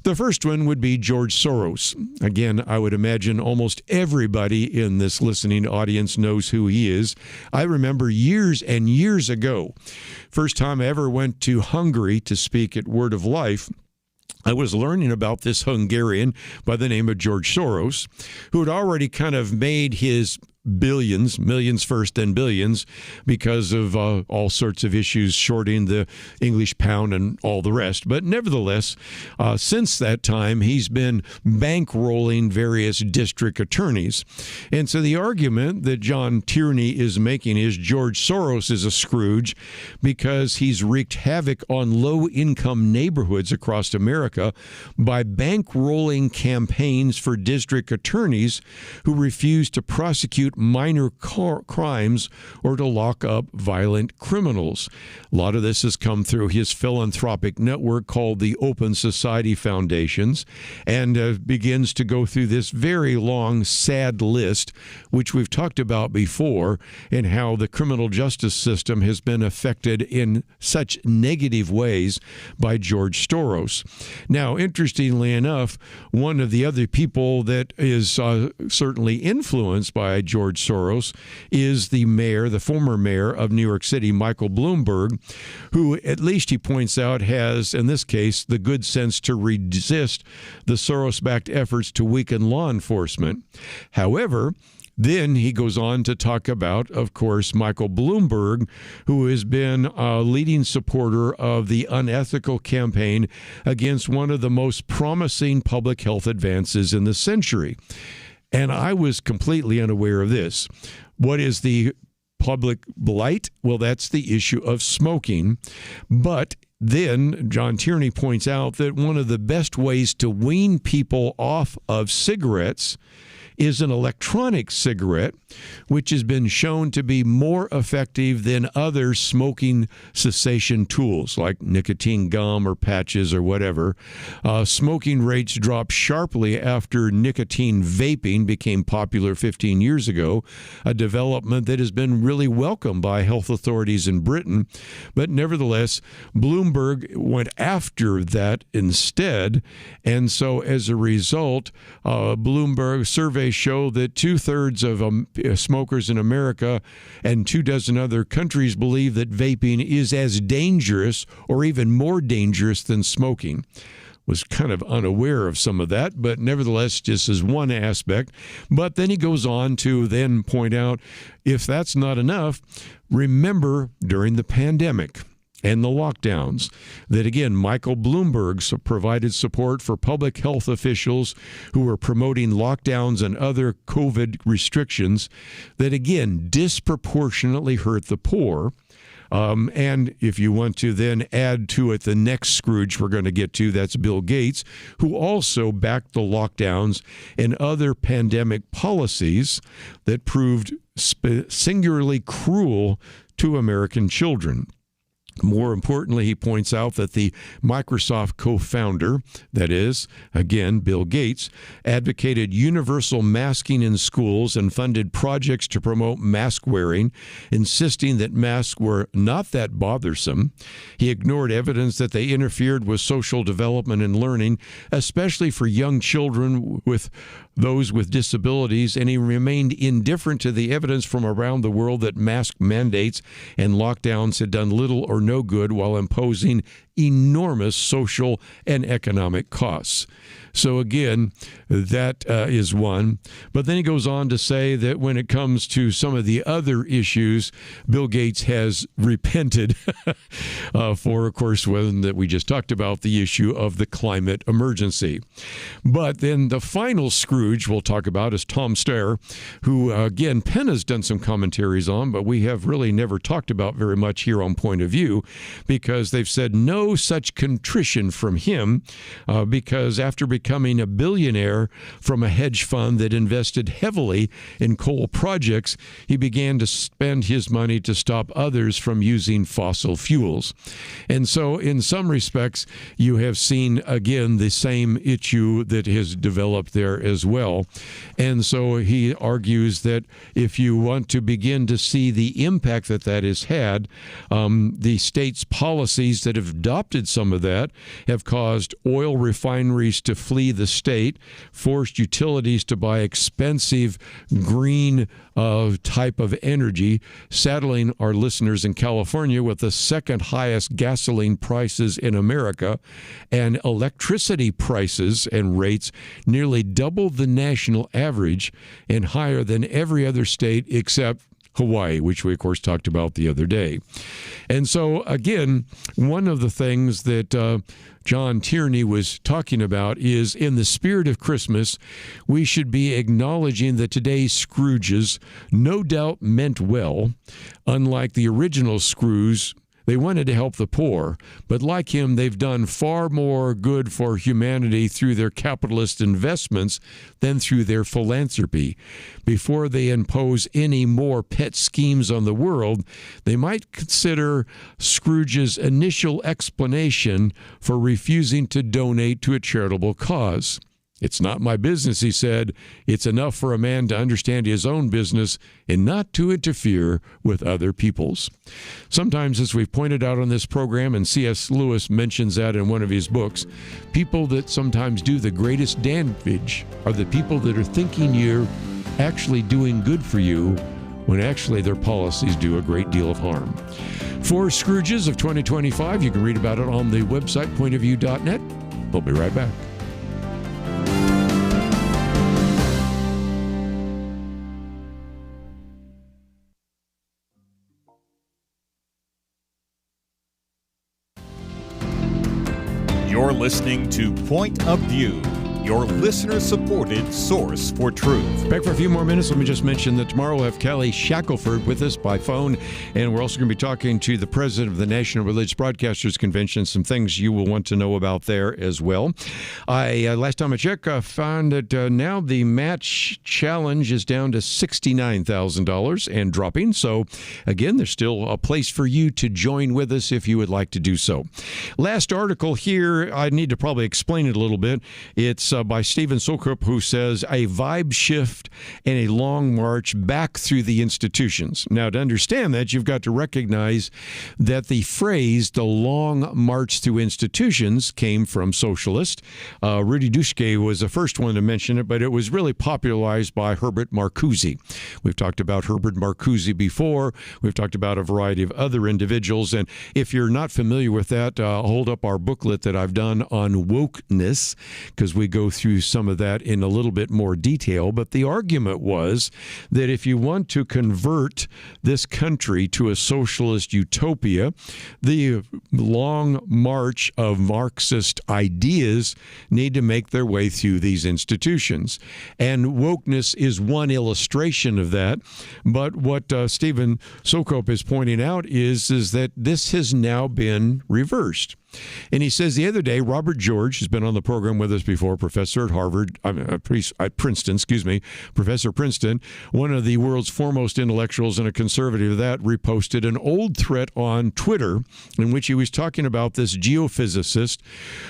The first one would be George Soros. Again, I would imagine almost everybody in this listening audience knows who he is. I remember years and years ago, first time I ever went to Hungary to speak at Word of Life, I was learning about this Hungarian by the name of George Soros, who had already kind of made his billions, millions first, then billions, because of all sorts of issues shorting the English pound and all the rest. But nevertheless, since that time, he's been bankrolling various district attorneys. And so the argument that John Tierney is making is George Soros is a Scrooge because he's wreaked havoc on low-income neighborhoods across America by bankrolling campaigns for district attorneys who refuse to prosecute minor crimes or to lock up violent criminals. A lot of this has come through his philanthropic network called the Open Society Foundations, and begins to go through this very long, sad list, which we've talked about before, and how the criminal justice system has been affected in such negative ways by George Soros. Now, interestingly enough, one of the other people that is certainly influenced by George Soros is the mayor, the former mayor of New York City, Michael Bloomberg, who, at least he points out, has, in this case, the good sense to resist the Soros-backed efforts to weaken law enforcement. However, then he goes on to talk about, of course, Michael Bloomberg, who has been a leading supporter of the unethical campaign against one of the most promising public health advances in the century. And I was completely unaware of this. What is the public blight? Well, that's the issue of smoking. But then John Tierney points out that one of the best ways to wean people off of cigarettes is an electronic cigarette, which has been shown to be more effective than other smoking cessation tools like nicotine gum or patches or whatever. Smoking rates dropped sharply after nicotine vaping became popular 15 years ago, a development that has been really welcomed by health authorities in Britain. But nevertheless, Bloomberg went after that instead. And so as a result, Bloomberg surveys show that 2/3 of smokers in America and 24 other countries believe that vaping is as dangerous or even more dangerous than smoking. Was kind of unaware of some of that, but nevertheless, just as one aspect. But then he goes on to then point out, if that's not enough, remember during the pandemic and the lockdowns, that again, Michael Bloomberg provided support for public health officials who were promoting lockdowns and other COVID restrictions that again disproportionately hurt the poor. And if you want to then add to it the next Scrooge we're going to get to, that's Bill Gates, who also backed the lockdowns and other pandemic policies that proved singularly cruel to American children. More importantly, he points out that the Microsoft co-founder, that is, again, Bill Gates, advocated universal masking in schools and funded projects to promote mask wearing, insisting that masks were not that bothersome. He ignored evidence that they interfered with social development and learning, especially for young children with those with disabilities, and he remained indifferent to the evidence from around the world that mask mandates and lockdowns had done little or no good while imposing enormous social and economic costs. So again, that is one. But then he goes on to say that when it comes to some of the other issues, Bill Gates has repented for, of course, one that we just talked about, the issue of the climate emergency. But then the final Scrooge we'll talk about is Tom Steyer, who, again, Penna's done some commentaries on, but we have really never talked about very much here on Point of View, because they've said no such contrition from him, because after becoming a billionaire from a hedge fund that invested heavily in coal projects, he began to spend his money to stop others from using fossil fuels. And so in some respects, you have seen, again, the same issue that has developed there as well. And so he argues that if you want to begin to see the impact that that has had, the state's policies that have adopted some of that have caused oil refineries to flee the state, forced utilities to buy expensive green type of energy, saddling our listeners in California with the second highest gasoline prices in America, and electricity prices and rates nearly double the national average and higher than every other state except Hawaii, which we, of course, talked about the other day. And so, again, one of the things that John Tierney was talking about is, in the spirit of Christmas, we should be acknowledging that today's Scrooges no doubt meant well. Unlike the original Scrooge, they wanted to help the poor, but like him, they've done far more good for humanity through their capitalist investments than through their philanthropy. Before they impose any more pet schemes on the world, they might consider Scrooge's initial explanation for refusing to donate to a charitable cause. "It's not my business," he said. "It's enough for a man to understand his own business and not to interfere with other people's." Sometimes, as we've pointed out on this program, and C.S. Lewis mentions that in one of his books, people that sometimes do the greatest damage are the people that are thinking you're actually doing good for you when actually their policies do a great deal of harm. For Scrooges of 2025, you can read about it on the website pointofview.net. We'll be right back. You're listening to Point of View, your listener-supported source for truth. Back for a few more minutes. Let me just mention that tomorrow we'll have Kelly Shackelford with us by phone, and we're also going to be talking to the president of the National Religious Broadcasters Convention, some things you will want to know about there as well. Last time I checked, I found that now the match challenge is down to $69,000 and dropping. So, again, there's still a place for you to join with us if you would like to do so. Last article here, I need to probably explain it a little bit. It's by Stephen Sokop, who says a vibe shift and a long march back through the institutions. Now, to understand that, you've got to recognize that the phrase, the long march through institutions, came from socialists. Rudy Duschke was the first one to mention it, but it was really popularized by Herbert Marcuse. We've talked about Herbert Marcuse before. We've talked about a variety of other individuals. And if you're not familiar with that, hold up our booklet that I've done on wokeness, because we go through some of that in a little bit more detail. But the argument was that if you want to convert this country to a socialist utopia, the long march of Marxist ideas need to make their way through these institutions. And wokeness is one illustration of that. But what Stephen Sokop is pointing out is that this has now been reversed. And he says the other day, Robert George, who's been on the program with us before, professor at Princeton, Professor Princeton, one of the world's foremost intellectuals and a conservative, that reposted an old thread on Twitter in which he was talking about this geophysicist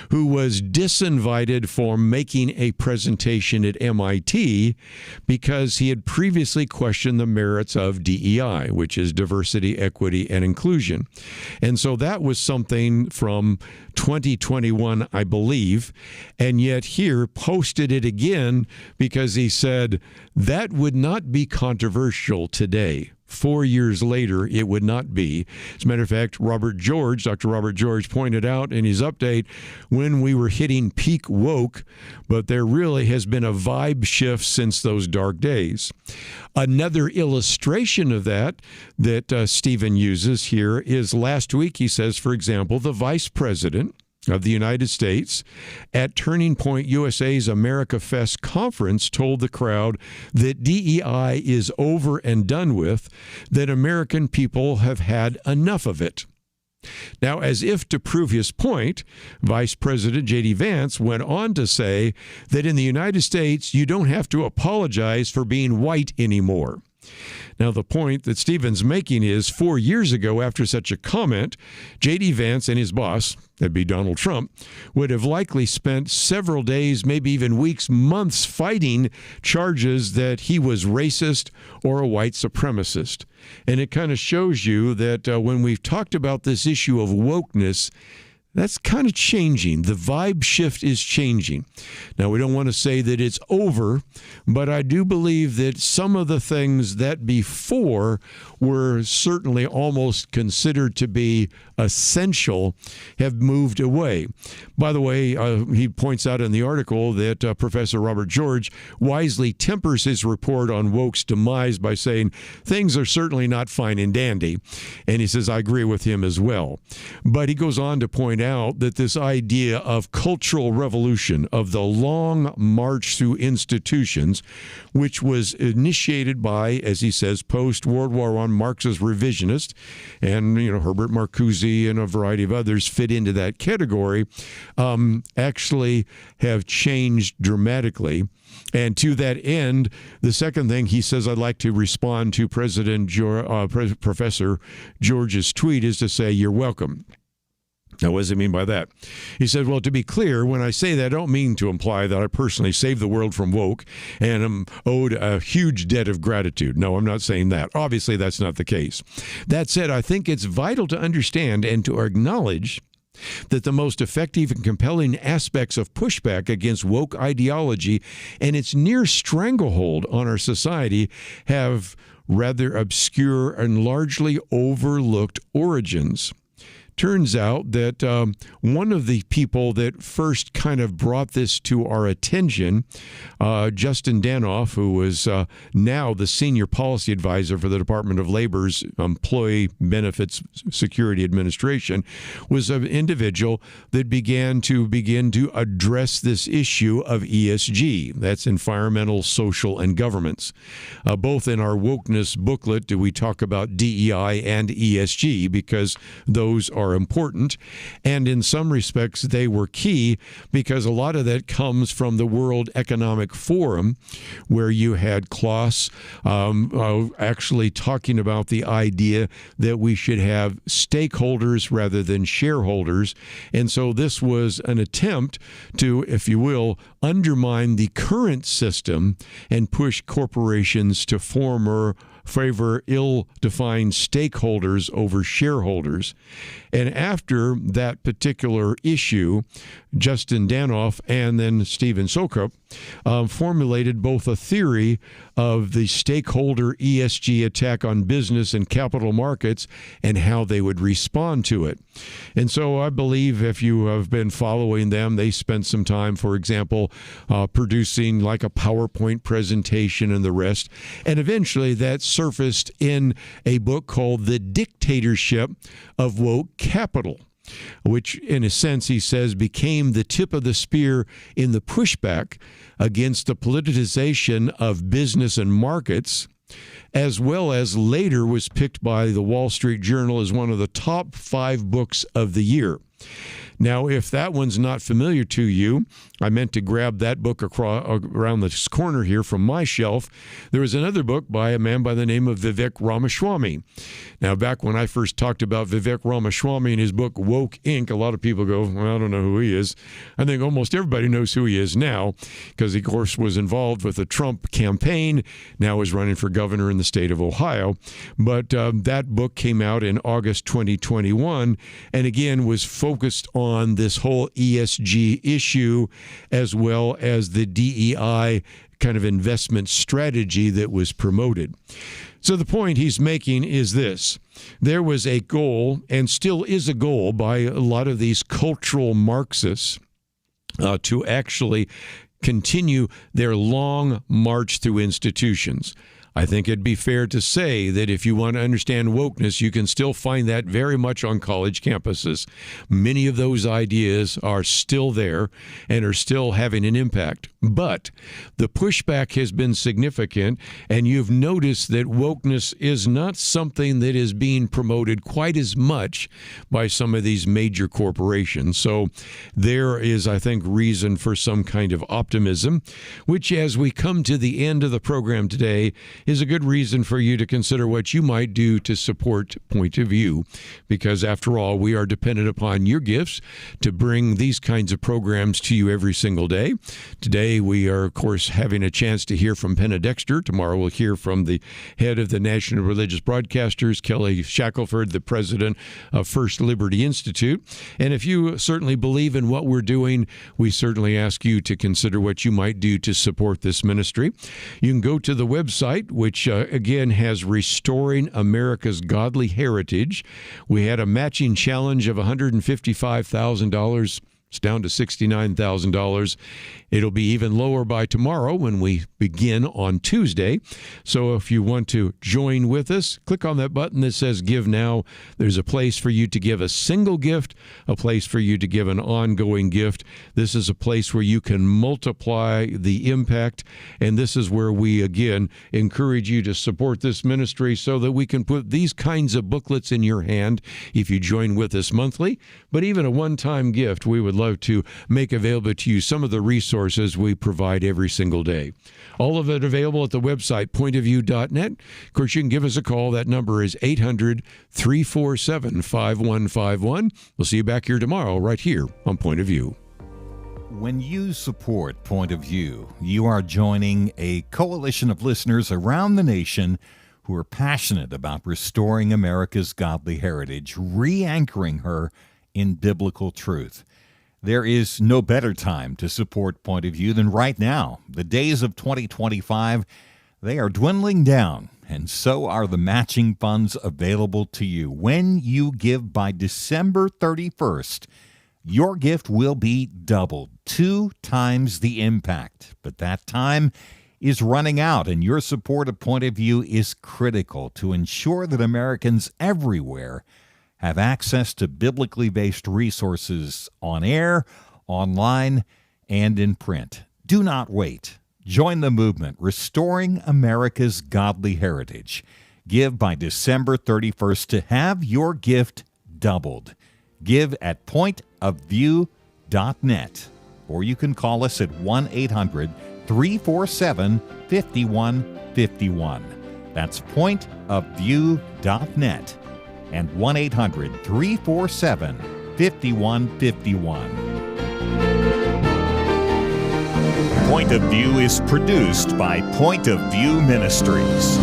who was disinvited for making a presentation at MIT because he had previously questioned the merits of DEI, which is diversity, equity, and inclusion. And so that was something from 2021, I believe, and yet here posted it again because he said that would not be controversial today. 4 years later, it would not be. As a matter of fact, Dr. Robert George pointed out in his update when we were hitting peak woke, but there really has been a vibe shift since those dark days. Another illustration of that Stephen uses here is last week, he says, for example, the vice president of the United States at Turning Point USA's America Fest conference told the crowd that DEI is over and done with, that American people have had enough of it. Now, as if to prove his point, Vice President J.D. Vance went on to say that in the United States, you don't have to apologize for being white anymore. Now, the point that Stephen's making is 4 years ago, after such a comment, J.D. Vance and his boss, that'd be Donald Trump, would have likely spent several days, maybe even weeks, months fighting charges that he was racist or a white supremacist. And it kind of shows you that when we've talked about this issue of wokeness, that's kind of changing. The vibe shift is changing. Now, we don't want to say that it's over, but I do believe that some of the things that before were certainly almost considered to be essential have moved away. By the way, he points out in the article that Professor Robert George wisely tempers his report on woke's demise by saying things are certainly not fine and dandy. And he says, I agree with him as well. But he goes on to point out that this idea of cultural revolution, of the long march through institutions, which was initiated by, as he says, post-World War I Marxist revisionists, and Herbert Marcuse and a variety of others fit into that category, actually have changed dramatically. And to that end, the second thing he says I'd like to respond to Professor George's tweet is to say, you're welcome. Now, what does he mean by that? He said, well, to be clear, when I say that, I don't mean to imply that I personally saved the world from woke and am owed a huge debt of gratitude. No, I'm not saying that. Obviously, that's not the case. That said, I think it's vital to understand and to acknowledge that the most effective and compelling aspects of pushback against woke ideology and its near stranglehold on our society have rather obscure and largely overlooked origins. Turns out that one of the people that first kind of brought this to our attention, Justin Danoff, who was now the senior policy advisor for the Department of Labor's Employee Benefits Security Administration, was an individual that began to address this issue of ESG. That's environmental, social, and governance. Both in our wokeness booklet do we talk about DEI and ESG because those are important, and in some respects they were key because a lot of that comes from the World Economic Forum, where you had Klaus actually talking about the idea that we should have stakeholders rather than shareholders. And so this was an attempt to, if you will, undermine the current system and push corporations to favor ill-defined stakeholders over shareholders. And after that particular issue, Justin Danoff and then Stephen Sokop formulated both a theory of the stakeholder ESG attack on business and capital markets and how they would respond to it. And so I believe if you have been following them, they spent some time, for example, producing like a PowerPoint presentation and the rest. And eventually that surfaced in a book called The Dictatorship of Woke Capital, which in a sense, he says, became the tip of the spear in the pushback against the politicization of business and markets, as well as later was picked by the Wall Street Journal as one of the top 5 books of the year. Now, if that one's not familiar to you, I meant to grab that book around this corner here from my shelf. There was another book by a man by the name of Vivek Ramaswamy. Now, back when I first talked about Vivek Ramaswamy and his book Woke Inc., a lot of people go, well, I don't know who he is. I think almost everybody knows who he is now because he, of course, was involved with the Trump campaign, now is running for governor in the state of Ohio. But that book came out in August 2021 and again was focused on on this whole ESG issue, as well as the DEI kind of investment strategy that was promoted. So the point he's making is this. There was a goal, and still is a goal, by a lot of these cultural Marxists to actually continue their long march through institutions. I think it'd be fair to say that if you want to understand wokeness, you can still find that very much on college campuses. Many of those ideas are still there and are still having an impact. But the pushback has been significant, and you've noticed that wokeness is not something that is being promoted quite as much by some of these major corporations. So there is, I think, reason for some kind of optimism, which, as we come to the end of the program today, is a good reason for you to consider what you might do to support Point of View, because after all, we are dependent upon your gifts to bring these kinds of programs to you every single day. Today, we are, of course, having a chance to hear from Penna Dexter. Tomorrow, we'll hear from the head of the National Religious Broadcasters, Kelly Shackelford, the president of First Liberty Institute. And if you certainly believe in what we're doing, we certainly ask you to consider what you might do to support this ministry. You can go to the website, which again has Restoring America's Godly Heritage. We had a matching challenge of $155,000. It's down to $69,000. It'll be even lower by tomorrow when we begin on Tuesday. So if you want to join with us, click on that button that says Give Now. There's a place for you to give a single gift, a place for you to give an ongoing gift. This is a place where you can multiply the impact, and this is where we, again, encourage you to support this ministry so that we can put these kinds of booklets in your hand if you join with us monthly. But even a one-time gift, we would love to make available to you some of the resources we provide every single day. All of it available at the website, pointofview.net. Of course, you can give us a call. That number is 800-347-5151. We'll see you back here tomorrow, right here on Point of View. When you support Point of View, you are joining a coalition of listeners around the nation who are passionate about restoring America's godly heritage, re-anchoring her in biblical truth. There is no better time to support Point of View than right now. The days of 2025, they are dwindling down, and so are the matching funds available to you. When you give by December 31st, your gift will be doubled, 2 times the impact. But that time is running out, and your support of Point of View is critical to ensure that Americans everywhere have access to biblically based resources on air, online, and in print. Do not wait. Join the movement, Restoring America's Godly Heritage. Give by December 31st to have your gift doubled. Give at pointofview.net, or you can call us at 1-800-347-5151. That's pointofview.net. and 1-800-347-5151. Point of View is produced by Point of View Ministries.